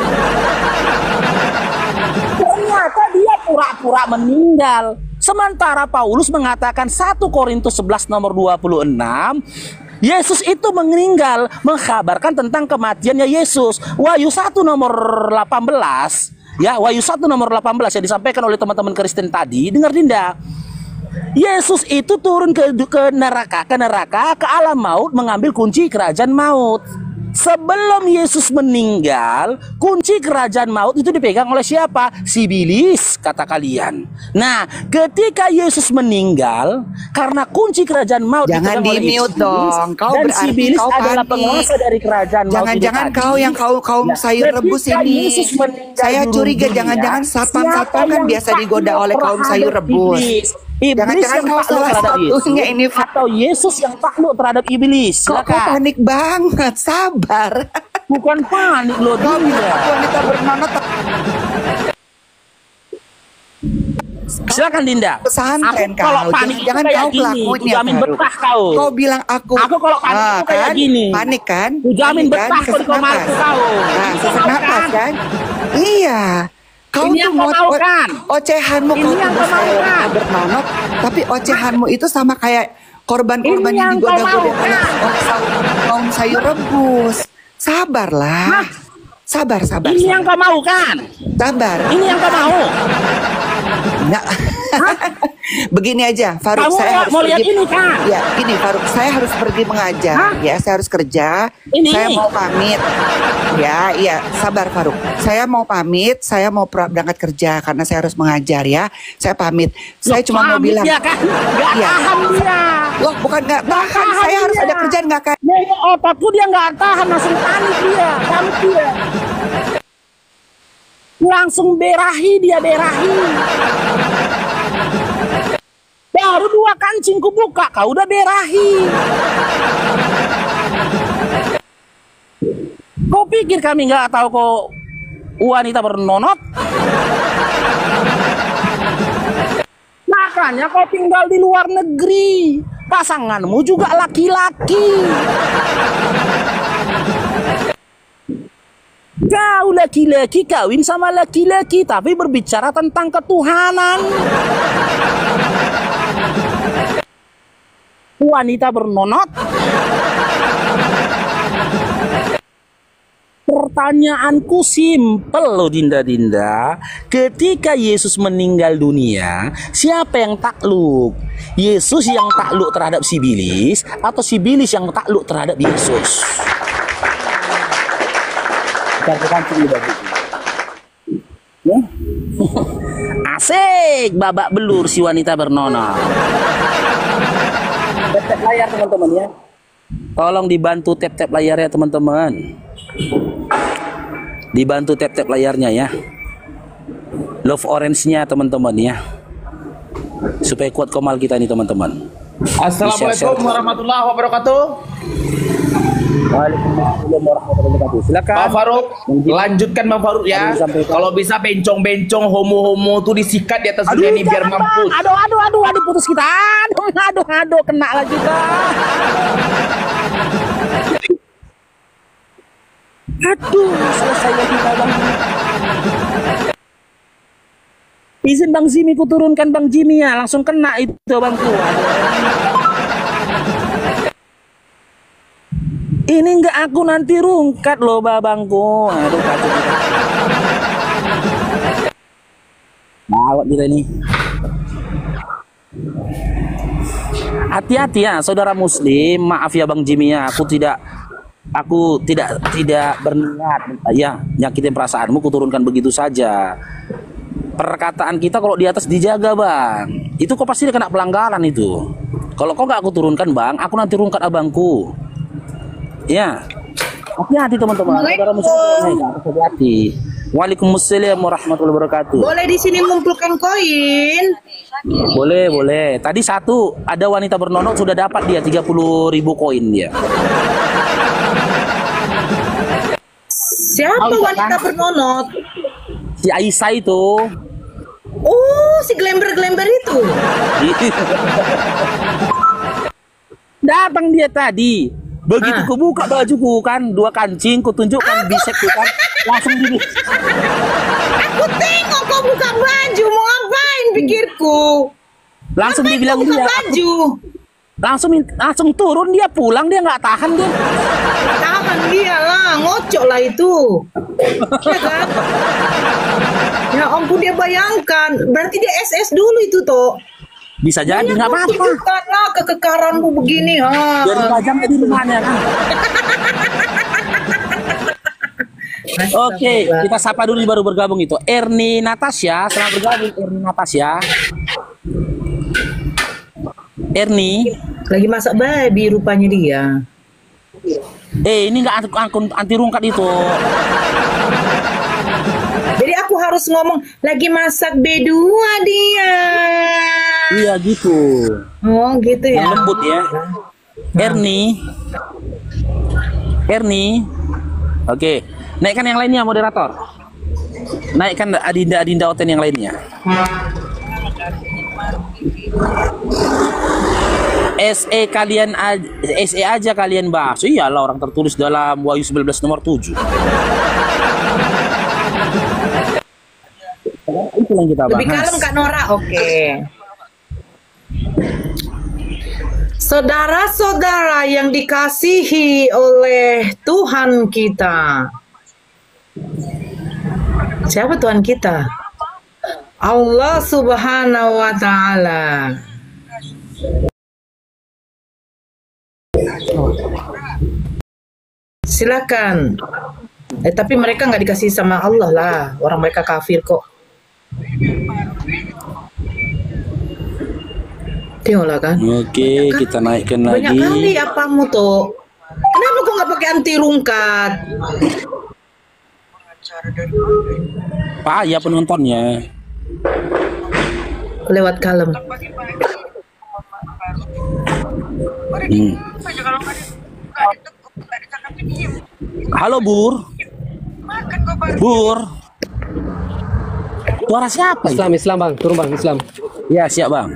Ternyata dia pura-pura meninggal. Sementara Paulus mengatakan 1 Korintus 11 nomor 26, Yesus itu meninggal, mengkabarkan tentang kematiannya Yesus. Wahyu 1 nomor 18, ya, Wahyu 1 nomor 18 yang disampaikan oleh teman-teman Kristen tadi. Dengar Dinda. Yesus itu turun ke neraka, ke alam maut, mengambil kunci kerajaan maut. sebelum Yesus meninggal, kunci kerajaan maut itu dipegang oleh siapa? Si iblis, kata kalian. Nah, ketika Yesus meninggal, karena kunci kerajaan maut Jangan dipegang oleh di-mute iblis, dong. Kau dan si berarti iblis kau adalah panik. penguasa dari kerajaan maut itu Jangan-jangan tadi. kau yang kaum Nah, sayur rebus ketika ini. Yesus meninggal Saya dunia, curiga jangan-jangan satpam-satpam siapa kan yang biasa digoda takluk oleh kaum sayur terhadap rebus. iblis? Iblis Jangan-jangan yang kau takluk salah terhadap satunya Yesus, ini. atau Yesus yang takluk terhadap iblis? Kok kau Silakan. panik banget? Sabar. Bukan panik loh, Kau bilang Dinda. aku wanita bernonot Silakan Dinda. pesantren Aku kalau kau. panik itu Jangan kayak kau gini, pelakuin ku ya, jamin Faruk. betah kau. Kau bilang aku. Aku kalau panik itu kayak kan? gini. Panik kan? Ku jamin Panik betah kau di Sesak komarku napas. kau. Nah, Ini sesak kau mau napas kan? kan? Iya. Kau Ini tuh yang kau mau kan? ocehanmu Ini kau yang tuh kau mau saya kan? bernonot, tapi ocehanmu itu sama kayak korban-korban Ini yang yang kau mau digoda-goda oleh kan? kaum sayur rebus. Sabarlah. Sabar. Ini yang kau mau kan? Sabar. Ini yang kau mau. Nah, begini aja, Faruk, Kamu saya harus mau lihat pergi. ini kan? Ya, gini Faruk, saya harus pergi mengajar. Hah? Ya, saya harus kerja. Ini? Saya mau pamit. Ya, iya, sabar Faruk. Saya mau pamit, saya mau berangkat kerja karena saya harus mengajar ya. Saya pamit. Saya cuma mau Pamit bilang. dia kan? Gak Iya. tahan dia. Loh, bukan nggak tahan. tahan Saya harus dia. ada kerjaan nggak kan? Nah, ini otakku dia nggak tahan, langsung panik dia. Panik dia. Langsung berahi. Baru 2 kancing ku buka, kau udah berahi. Kau pikir kami nggak tahu kau wanita bernonot? Makanya kau tinggal di luar negeri. Pasanganmu juga laki-laki. Kau laki-laki kawin sama laki-laki tapi berbicara tentang ketuhanan. Wanita bernonot. Pertanyaanku simpel loh Dinda. Ketika Yesus meninggal dunia, siapa yang takluk? Yesus yang takluk terhadap si iblis atau si iblis yang takluk terhadap Yesus? Ya? Asik, babak belur si wanita bernona. Tap layar teman-teman ya. Tolong dibantu tap layarnya teman-teman. Dibantu tap layarnya ya. Love orange-nya teman-teman ya. Supaya kuat komal kita ini teman-teman. Assalamualaikum warahmatullahi wabarakatuh. Waalaikumsalam warahmatullahi wabarakatuh. Silakan. Pak Faruk, lanjutkan Bang Faruk ya. Kalau bisa bencong-bencong homo-homo tuh disikat di atas dunia ini biar jangan, mampus. Bang. Aduh, putus kita. Aduh, kena lagi kita. Aduh, selesai lagi kita Bang. Izin Bang Jimmy ku turunkan Bang Jimmy ya, langsung kena itu Bangku. Ini enggak aku nanti rungkat loh babangku. Aduh kacau kita. Mawat kita ini. Hati-hati ya saudara muslim. Maaf ya Bang Jimmy ya, aku tidak berniat ya nyakitin perasaanmu, kuturunkan begitu saja. Perkataan kita kalau di atas dijaga Bang, itu kok pasti kena pelanggaran itu. Kalau kau nggak aku turunkan Bang, aku nanti rungkat abangku. Ya, hati-hati teman-teman. Saudara muslim, hati-hati. Waalaikumsalam warahmatullahi wabarakatuh. Boleh di sini ngumpulkan koin. Boleh. Tadi satu ada wanita bernonok sudah dapat dia 30.000 koin dia. Siapa wanita bernonot? Si Aisyah itu. Oh, si glember-glember itu. Datang dia tadi. Begitu ku buka bajuku kan, 2 kancing, ku tunjukkan bicepku kan, langsung di Aku tengok kau buka baju, mau ngapain pikirku? langsung Ngapain dibilang kau buka dia. baju. Langsung turun dia pulang, dia nggak tahan dia. Tahan dia lah, ngocok lah itu. Ya kan? Ya ampun, dia bayangkan. Berarti dia SS dulu itu toh. Bisa jadi nggak apa-apa. Tunjukkanlah kekekaranmu begini. Ha. Jadi pajang di rumahnya kan. Oke, kita sapa dulu baru bergabung itu. Erni Natasha, selamat bergabung Erni Natasha. Erni, Lagi masak babi rupanya dia. ini nggak akun anti rungkat itu. Jadi aku harus ngomong lagi masak B2 dia. Iya gitu. Oh gitu ya. Yang lembut ya. Erni. Oke, naikkan yang lainnya moderator. Naikkan Adinda Oten yang lainnya. SE aja kalian bahas. Iyalah, orang tertulis dalam Wahyu 19 nomor 7. Itu yang kita bahas. Lebih kalem Kak Nora. Oke. Saudara-saudara yang dikasihi oleh Tuhan kita. Siapa Tuhan kita? Allah Subhanahu wa Ta'ala. Silakan. Tapi mereka nggak dikasih sama Allah lah. Orang mereka kafir kok. Tengoklah kan. Oke, kita naikkan Banyak lagi. kali apamu tuh. Kenapa kok nggak pakai anti rungkat? Payah penontonnya. Lewat kalem. Halo Bur. Suara siapa itu? Islam bang, turun bang, Islam. Ya siap bang.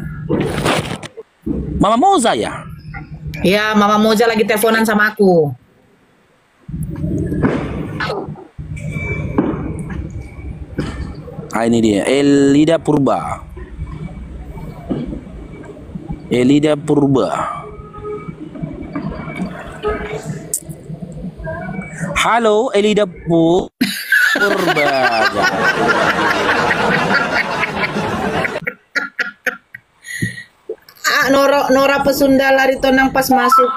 Mama Moza ya? Ya, Mama Moza lagi teleponan sama aku. Ah ini dia, Elida Purba. Halo Elida Purba. Nora Pesunda lari tonang pas masuk.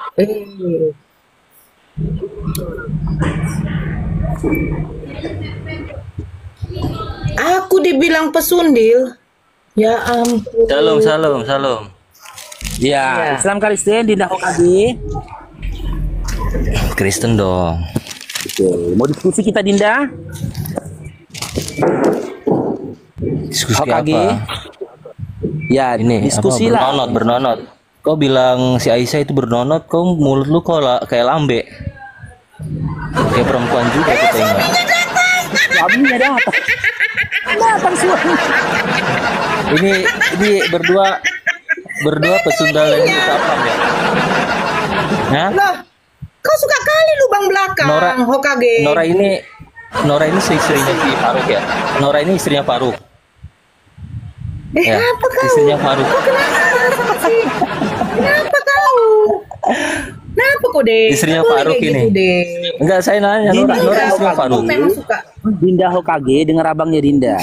Aku dibilang pesundil. Ya ampun. Salam. Ya, Islam Kristen Dinda Hokage. Kristen dong. Oke, mau diskusi kita Dinda? Diskusi Hokage. apa? Ya, Ini diskusi apa, lah. bernonot. Kau bilang si Aisyah itu bernonot, kau mulut lu kok kayak lambe. Kayak perempuan juga kita ingat. Suaminya datang. Datang suami. Ini berdua pesundal ini sapam ya. Hah? Loh, kau suka kali lubang belakang, Hokage. Nora ini istrinya si Faruk ya. Nora ini istrinya Faruk. Ya, Apa kau? istrinya Faruk. Kenapa kau? Kenapa kok deh? Istrinya Kau boleh Faruk kayak ini. gitu, deh. Enggak, saya nanya Nora istrinya Aku Faruk. memang suka. Dinda Hokage dengar abangnya Dinda.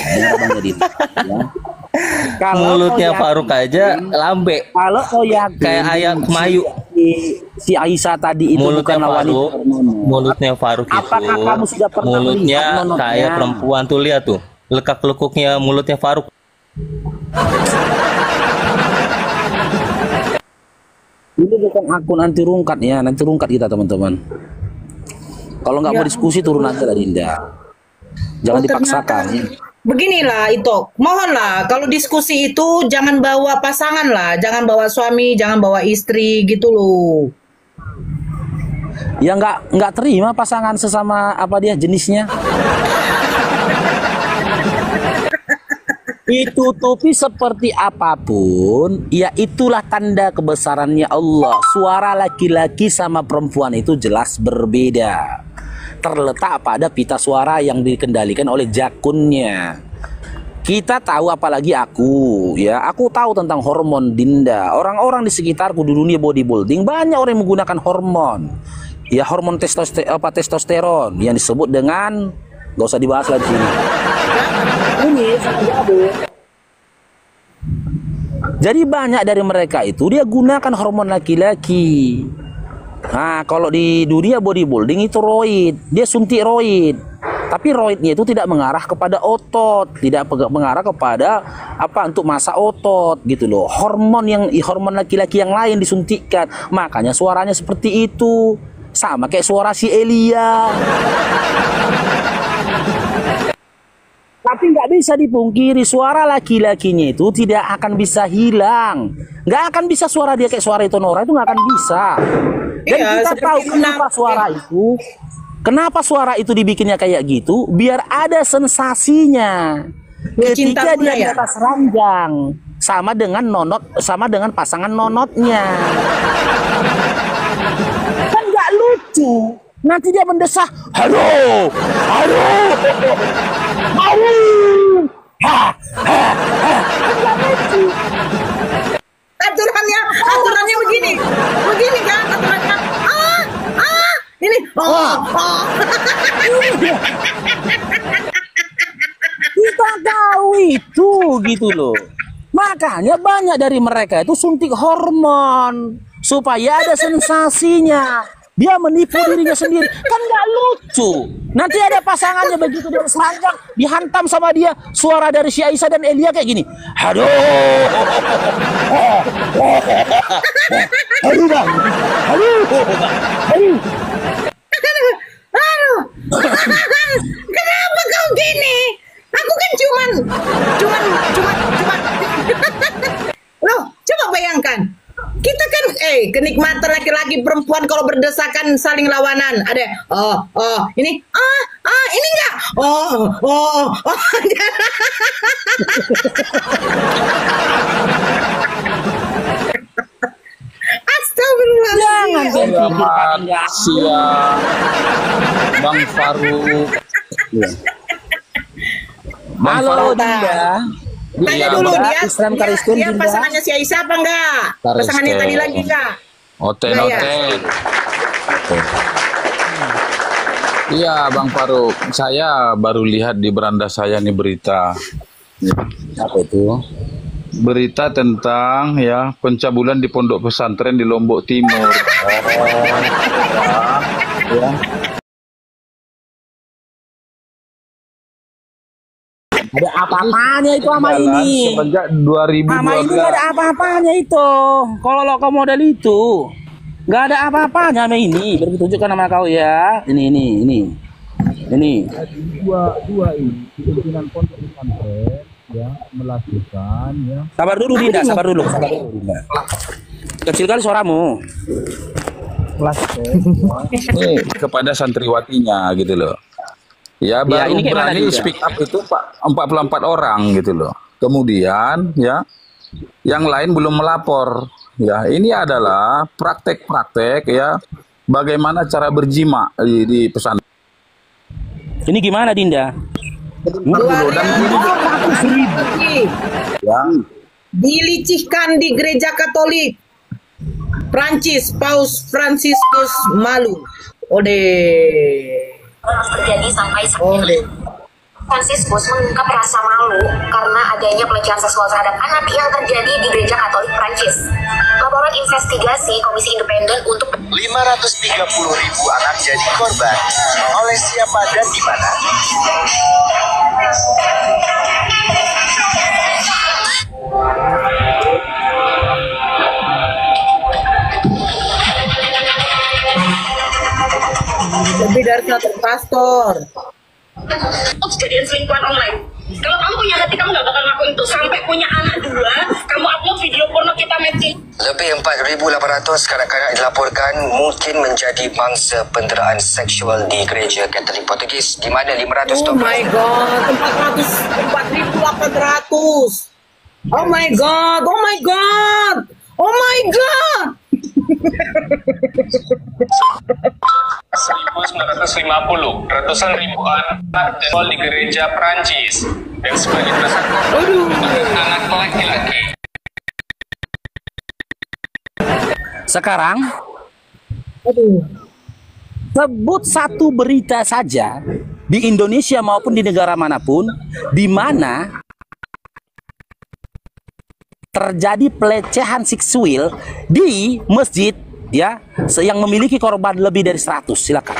Ya. Mulutnya Faruk aja lambe. Kalau kau yakin Kayak ayam kemayu. si Aisyah tadi itu Mulutnya bukanlah wanita Faruk, bernono. mulutnya Faruk itu. Apakah kamu sudah pernah mulutnya melihat nonotnya? kayak perempuan tuh, lihat tuh. Lekak-lekuknya mulutnya Faruk. Ini bukan akun anti rungkat ya, nanti rungkat kita teman-teman. Kalau nggak mau diskusi turun aja lah Dinda. Jangan dipaksakan. Beginilah itu, mohonlah kalau diskusi itu jangan bawa pasangan lah, jangan bawa suami, jangan bawa istri gitu loh. Ya nggak terima pasangan sesama apa dia jenisnya. Ditutupi seperti apapun, ya itulah tanda kebesarannya Allah. Suara laki-laki sama perempuan itu jelas berbeda. Terletak pada pita suara yang dikendalikan oleh jakunnya. Kita tahu, apalagi aku, ya aku tahu tentang hormon Dinda. Orang-orang di sekitarku di dunia bodybuilding banyak orang yang menggunakan hormon. Ya hormon testosteron yang disebut dengan, gak usah dibahas lagi sini. Ini sangat jauh. Jadi banyak dari mereka itu dia gunakan hormon laki-laki. Nah, kalau di dunia bodybuilding itu roid, dia suntik roid. Tapi roidnya itu tidak mengarah kepada otot, tidak mengarah kepada apa untuk masa otot gitu loh. Hormon laki-laki yang lain disuntikkan, makanya suaranya seperti itu, sama kayak suara si Elia. Tapi nggak bisa dipungkiri suara laki-lakinya itu tidak akan bisa hilang, nggak akan bisa suara dia kayak suara itu Nora itu nggak akan bisa. Dan Iya, kita tahu kenapa suara itu. Kenapa suara itu dibikinnya kayak gitu? Biar ada sensasinya ketika dia di atas ranjang, sama dengan pasangan nonotnya. Kan nggak lucu. Nanti dia mendesah, halo, halo, halo, nggak lucu. Aturannya begini kan aturannya. Ini Kita tahu itu gitu loh. Makanya banyak dari mereka itu suntik hormon supaya ada sensasinya. Dia menipu dirinya sendiri, kan nggak lucu. Nanti ada pasangannya begitu dia selanjang dihantam sama dia, suara dari si Aisyah dan Elia kayak gini. Aduh, aduh bang, aduh. Kenapa kau gini? Aku kan cuman loh, coba bayangkan. Kita kan kenikmatan laki-laki perempuan kalau berdesakan saling lawanan. Ada ini ini enggak. Jangan Selamat siang, Bang Faruk. Halo Dinda. Tanya dulu dia Islam Karistun dia Dinda. pasangannya si Aisyah apa enggak? Karistun. Pasangannya tadi lagi enggak? Oten. Nah, ya. Iya, Bang Faruk. Saya baru lihat di beranda saya nih berita. Apa itu? Berita tentang ya pencabulan di pondok pesantren di Lombok Timur. Ya. Ada apa-apanya itu sama ini? Semenjak 2012. Sama ini nggak ada apa-apanya itu. Kalau lo model itu nggak ada apa-apanya sama ini. Baru tunjukkan nama kau ya. Ini. Dua ini pimpinan pondok pesantren ya melakukan ya. Sabar dulu Dinda. Kecil kali suaramu. Ini kepada santriwatinya gitu loh. Ya baru ini kayak berani mana, speak up itu 44 orang gitu loh. Kemudian ya yang lain belum melapor. Ya ini adalah praktek-praktek ya bagaimana cara berjima di pesantren. Ini gimana Dinda? Dan ya dilicihkan di gereja Katolik Prancis, Paus Franciscus malu. Terjadi sampai saat ini. Fransiskus mengungkap rasa malu karena adanya pelecehan seksual terhadap anak yang terjadi di gereja Katolik Prancis. Laporan investigasi Komisi Independen untuk 530.000 anak jadi korban oleh siapa dan di mana? Lebih dari 100 pastor. kejadian selingkuhan online. Kalau kamu punya hati, kamu nggak bakal ngakuin itu. Sampai punya anak 2, kamu upload video porno kita matching. Lebih 4.800 kanak-kanak dilaporkan mungkin menjadi mangsa penderaan seksual di gereja Katolik Portugis, di mana 500 Oh my god, 4.800. Oh my god, oh my god, oh my god. 1950, ratusan ribu anak jadwal di gereja Prancis dan sebagian besar anak laki-laki. Sekarang sebut satu berita saja di Indonesia maupun di negara manapun di mana terjadi pelecehan seksual di masjid ya yang memiliki korban lebih dari 100. Silakan.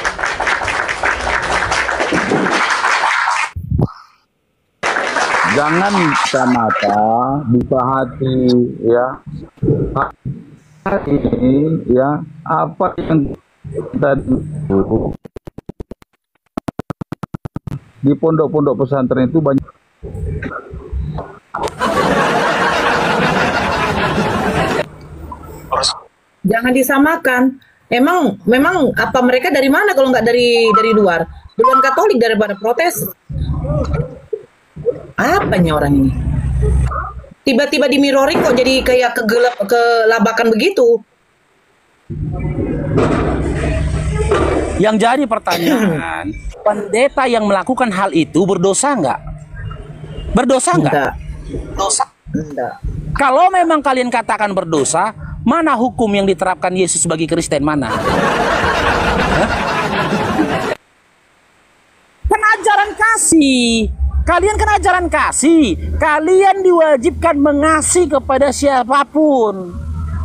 Jangan mata buka hati ya. Hati ya, apa yang kita di pondok-pondok pesantren itu banyak. Jangan disamakan. Memang apa mereka dari mana kalau nggak dari luar? Bukan Katolik daripada Protes. Apanya orang ini? Tiba-tiba di mirroring kok jadi kayak kelabakan begitu. Yang jadi pertanyaan, pendeta yang melakukan hal itu berdosa nggak? Berdosa nggak? Dosa. Enggak. Kalau memang kalian katakan berdosa, mana hukum yang diterapkan Yesus bagi Kristen? Mana? Kan ajaran kasih. Kalian kan ajaran kasih. Kalian diwajibkan mengasihi kepada siapapun.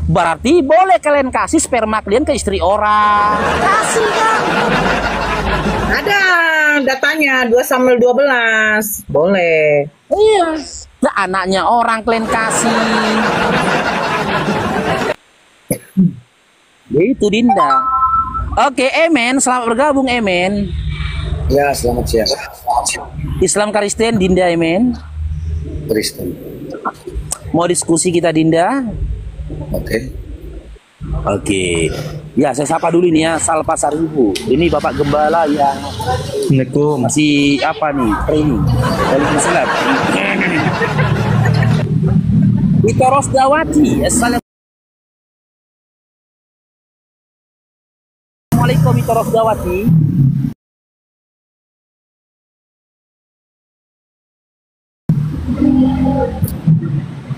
Berarti boleh kalian kasih sperma kalian ke istri orang. Kasih kan? Ada datanya 2 Samuel 12. Boleh. Iya. Nah, anaknya orang kalian kasih. Itu Dinda. Oke, Emen, selamat bergabung Emen. Ya, selamat siang. Islam Kristen Dinda Emen. Kristen. Mau diskusi kita Dinda? Oke. Ya, saya sapa dulu nih ya, Sal Pasar Ibu. Ini Bapak Gembala yang masih apa nih? Training. Waalaikumsalam. Ito Rosdawati. Assalamualaikum Ito Rosdawati.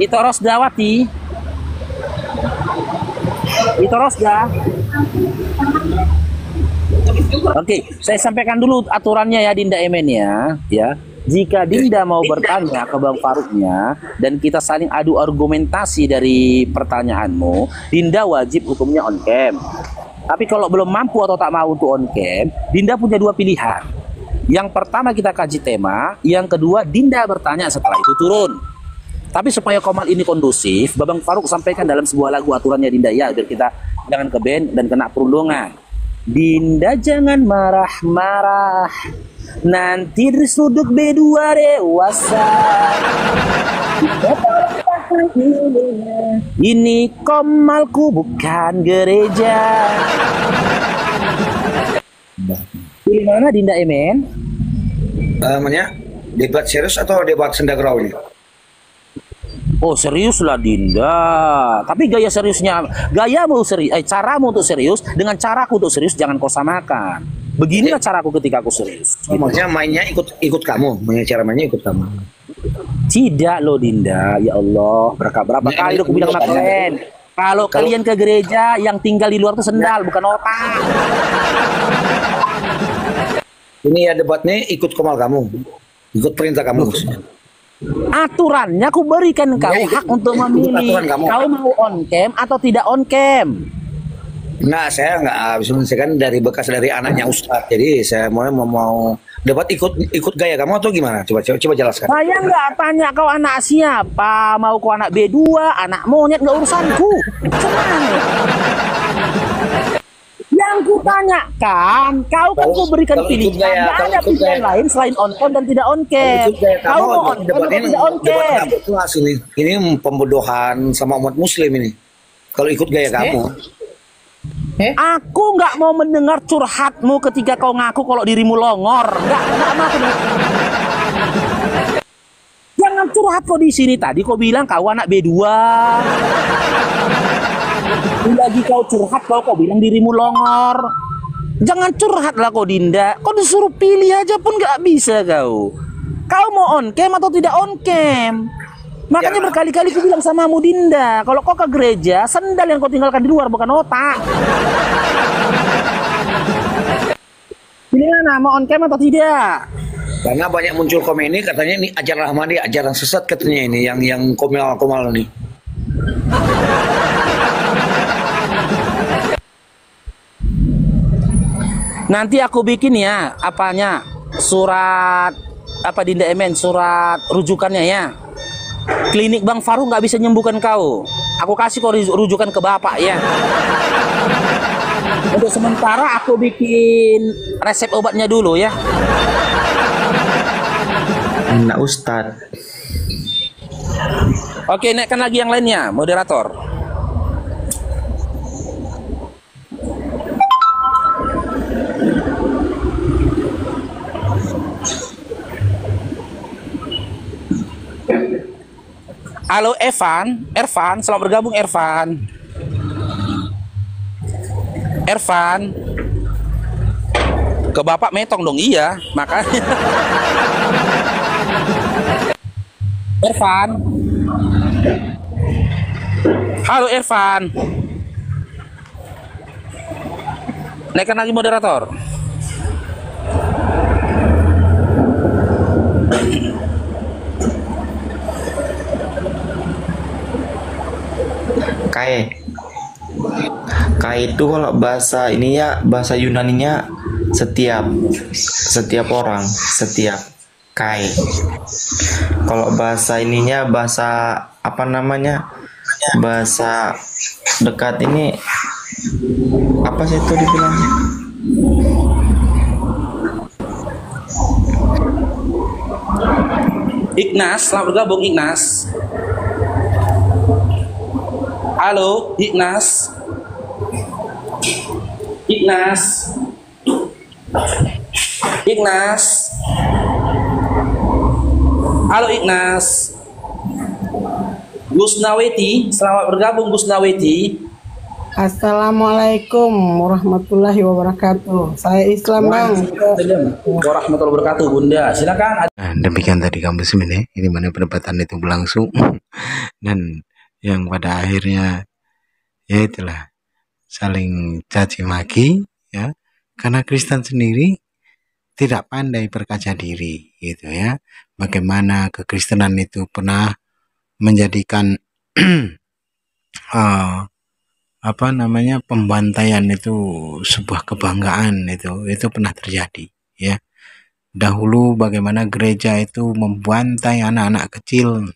Ito Rosdawati. Itu Rosda. Oke, saya sampaikan dulu aturannya ya Dinda Emen ya. Jika Dinda mau bertanya ke Bang Faruknya dan kita saling adu argumentasi dari pertanyaanmu, Dinda wajib hukumnya on cam. Tapi kalau belum mampu atau tak mau untuk on cam, Dinda punya 2 pilihan. Yang pertama kita kaji tema, yang kedua Dinda bertanya setelah itu turun. Tapi supaya komal ini kondusif, Babang Faruk sampaikan dalam sebuah lagu aturannya Dinda ya, biar kita jangan ke band dan kena perundungan. Dinda jangan marah-marah, nanti disuduk B2 dewasa. Ini komalku bukan gereja. Pilih mana Dinda Emen? Namanya debat serius atau debat sendagurau ini? Oh serius lah Dinda, tapi gaya seriusnya, gayamu serius, caramu untuk serius dengan caraku untuk serius jangan kau samakan. Beginilah caraku ketika aku serius. Gitu. Maksudnya mainnya ikut kamu, cara mainnya ikut kamu. Tidak loh Dinda, ya Allah, berapa kali aku bilang sama kalian, kalau kalian ke gereja yang tinggal di luar itu sendal bukan otak. Ini ya debatnya ikut komal kamu, ikut perintah kamu. Aturannya aku berikan kau hak untuk memilih. Kau mau on cam atau tidak on cam? Nah, saya nggak bisa menyelesaikan dari bekas dari anaknya Ustadz. Jadi saya mau debat ikut gaya kamu atau gimana? Coba jelaskan. Saya nggak tanya kau anak siapa, mau kau anak B2, anak monyet, nggak urusanku. Yang ku tanyakan, kau kan ku berikan pilihan, nggak ada pilihan lain selain on cam dan tidak on cam. Kau mau on cam atau tidak on cam? Ini pembodohan sama umat Muslim ini. Kalau ikut gaya kamu. Aku nggak mau mendengar curhatmu ketika kau ngaku kalau dirimu longor. Nggak mau. Jangan curhat kau di sini. Tadi kau bilang kau anak B2. Lagi kau curhat kau bilang dirimu longor. Jangan curhat lah kau Dinda. Kau disuruh pilih aja pun nggak bisa kau. Kau mau on cam atau tidak on cam? Makanya berkali-kali aku bilang samamu Dinda, kalau kau ke gereja, sendal yang kau tinggalkan di luar bukan otak. Ini mana, mau on cam atau tidak? Karena banyak muncul komen ini katanya ini ajaran Ahmadi, ajaran sesat katanya ini yang komal ini. Nanti aku bikin ya, apanya, surat apa Dinda Emen, surat rujukannya ya. Klinik Bang Faru nggak bisa nyembuhkan kau. Aku kasih kau rujukan ke bapak ya. Untuk sementara aku bikin resep obatnya dulu ya. Nah Ustadz. Oke, naikkan lagi yang lainnya, moderator. Halo Ervan, selamat bergabung Ervan. Ke bapak metong dong, iya, makanya. Ervan. Halo Ervan. Naikkan lagi moderator. Kai itu kalau bahasa ininya, bahasa Yunaninya setiap orang, setiap kai. Kalau bahasa ininya, bahasa apa namanya, bahasa dekat ini apa sih itu dibilangnya? Ignas, selamat bergabung Ignas. Halo Ignas. Halo Ignas. Gusnaweti, selamat bergabung Gusnaweti. Assalamualaikum warahmatullahi wabarakatuh. Saya Islam Bang. Warahmatullahi wabarakatuh Bunda. Silakan. Nah, demikian tadi kampus ini mana perdebatan itu berlangsung dan yang pada akhirnya ya itulah saling caci maki ya, karena Kristen sendiri tidak pandai berkaca diri gitu ya. Bagaimana kekristenan itu pernah menjadikan apa namanya, pembantaian itu sebuah kebanggaan, itu pernah terjadi ya. Dahulu bagaimana gereja itu membantai anak-anak kecil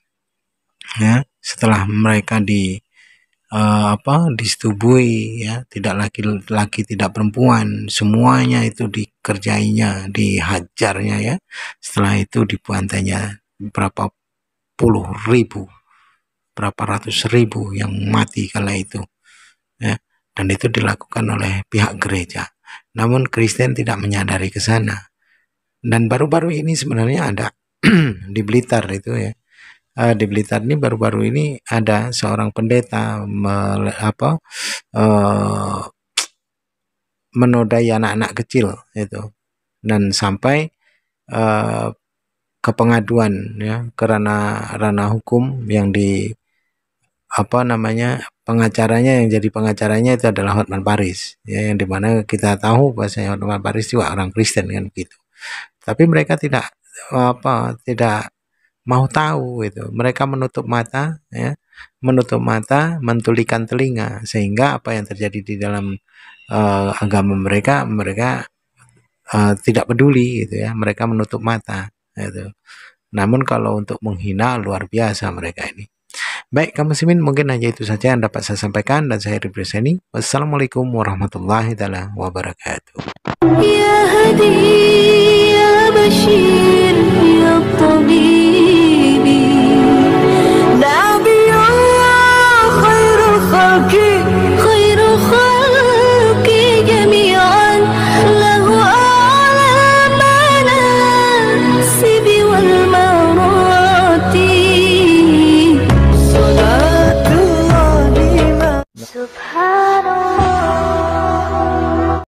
ya, setelah mereka disetubui ya, tidak laki-laki tidak perempuan, semuanya itu dikerjainya, dihajarnya ya. Setelah itu dibantainya berapa puluh ribu, berapa ratus ribu yang mati kala itu ya, dan itu dilakukan oleh pihak gereja. Namun Kristen tidak menyadari ke sana. Dan baru-baru ini sebenarnya ada di Blitar itu ya. Di Blitar ini baru-baru ini ada seorang pendeta menodai anak-anak kecil itu, dan sampai ke pengaduan ya, ke ranah hukum yang di pengacaranya, yang jadi pengacaranya itu adalah Hotman Paris ya, yang dimana kita tahu bahwasanya Hotman Paris juga orang Kristen kan gitu. Tapi mereka tidak mau tahu itu. Mereka menutup mata ya, mentulikan telinga, sehingga apa yang terjadi di dalam agama mereka tidak peduli gitu ya. Mereka menutup mata gitu. Namun kalau untuk menghina, luar biasa mereka ini. Baik, kaum muslimin, mungkin hanya itu saja yang dapat saya sampaikan, dan saya Ribri Seni. Wassalamualaikum warahmatullahi wabarakatuh.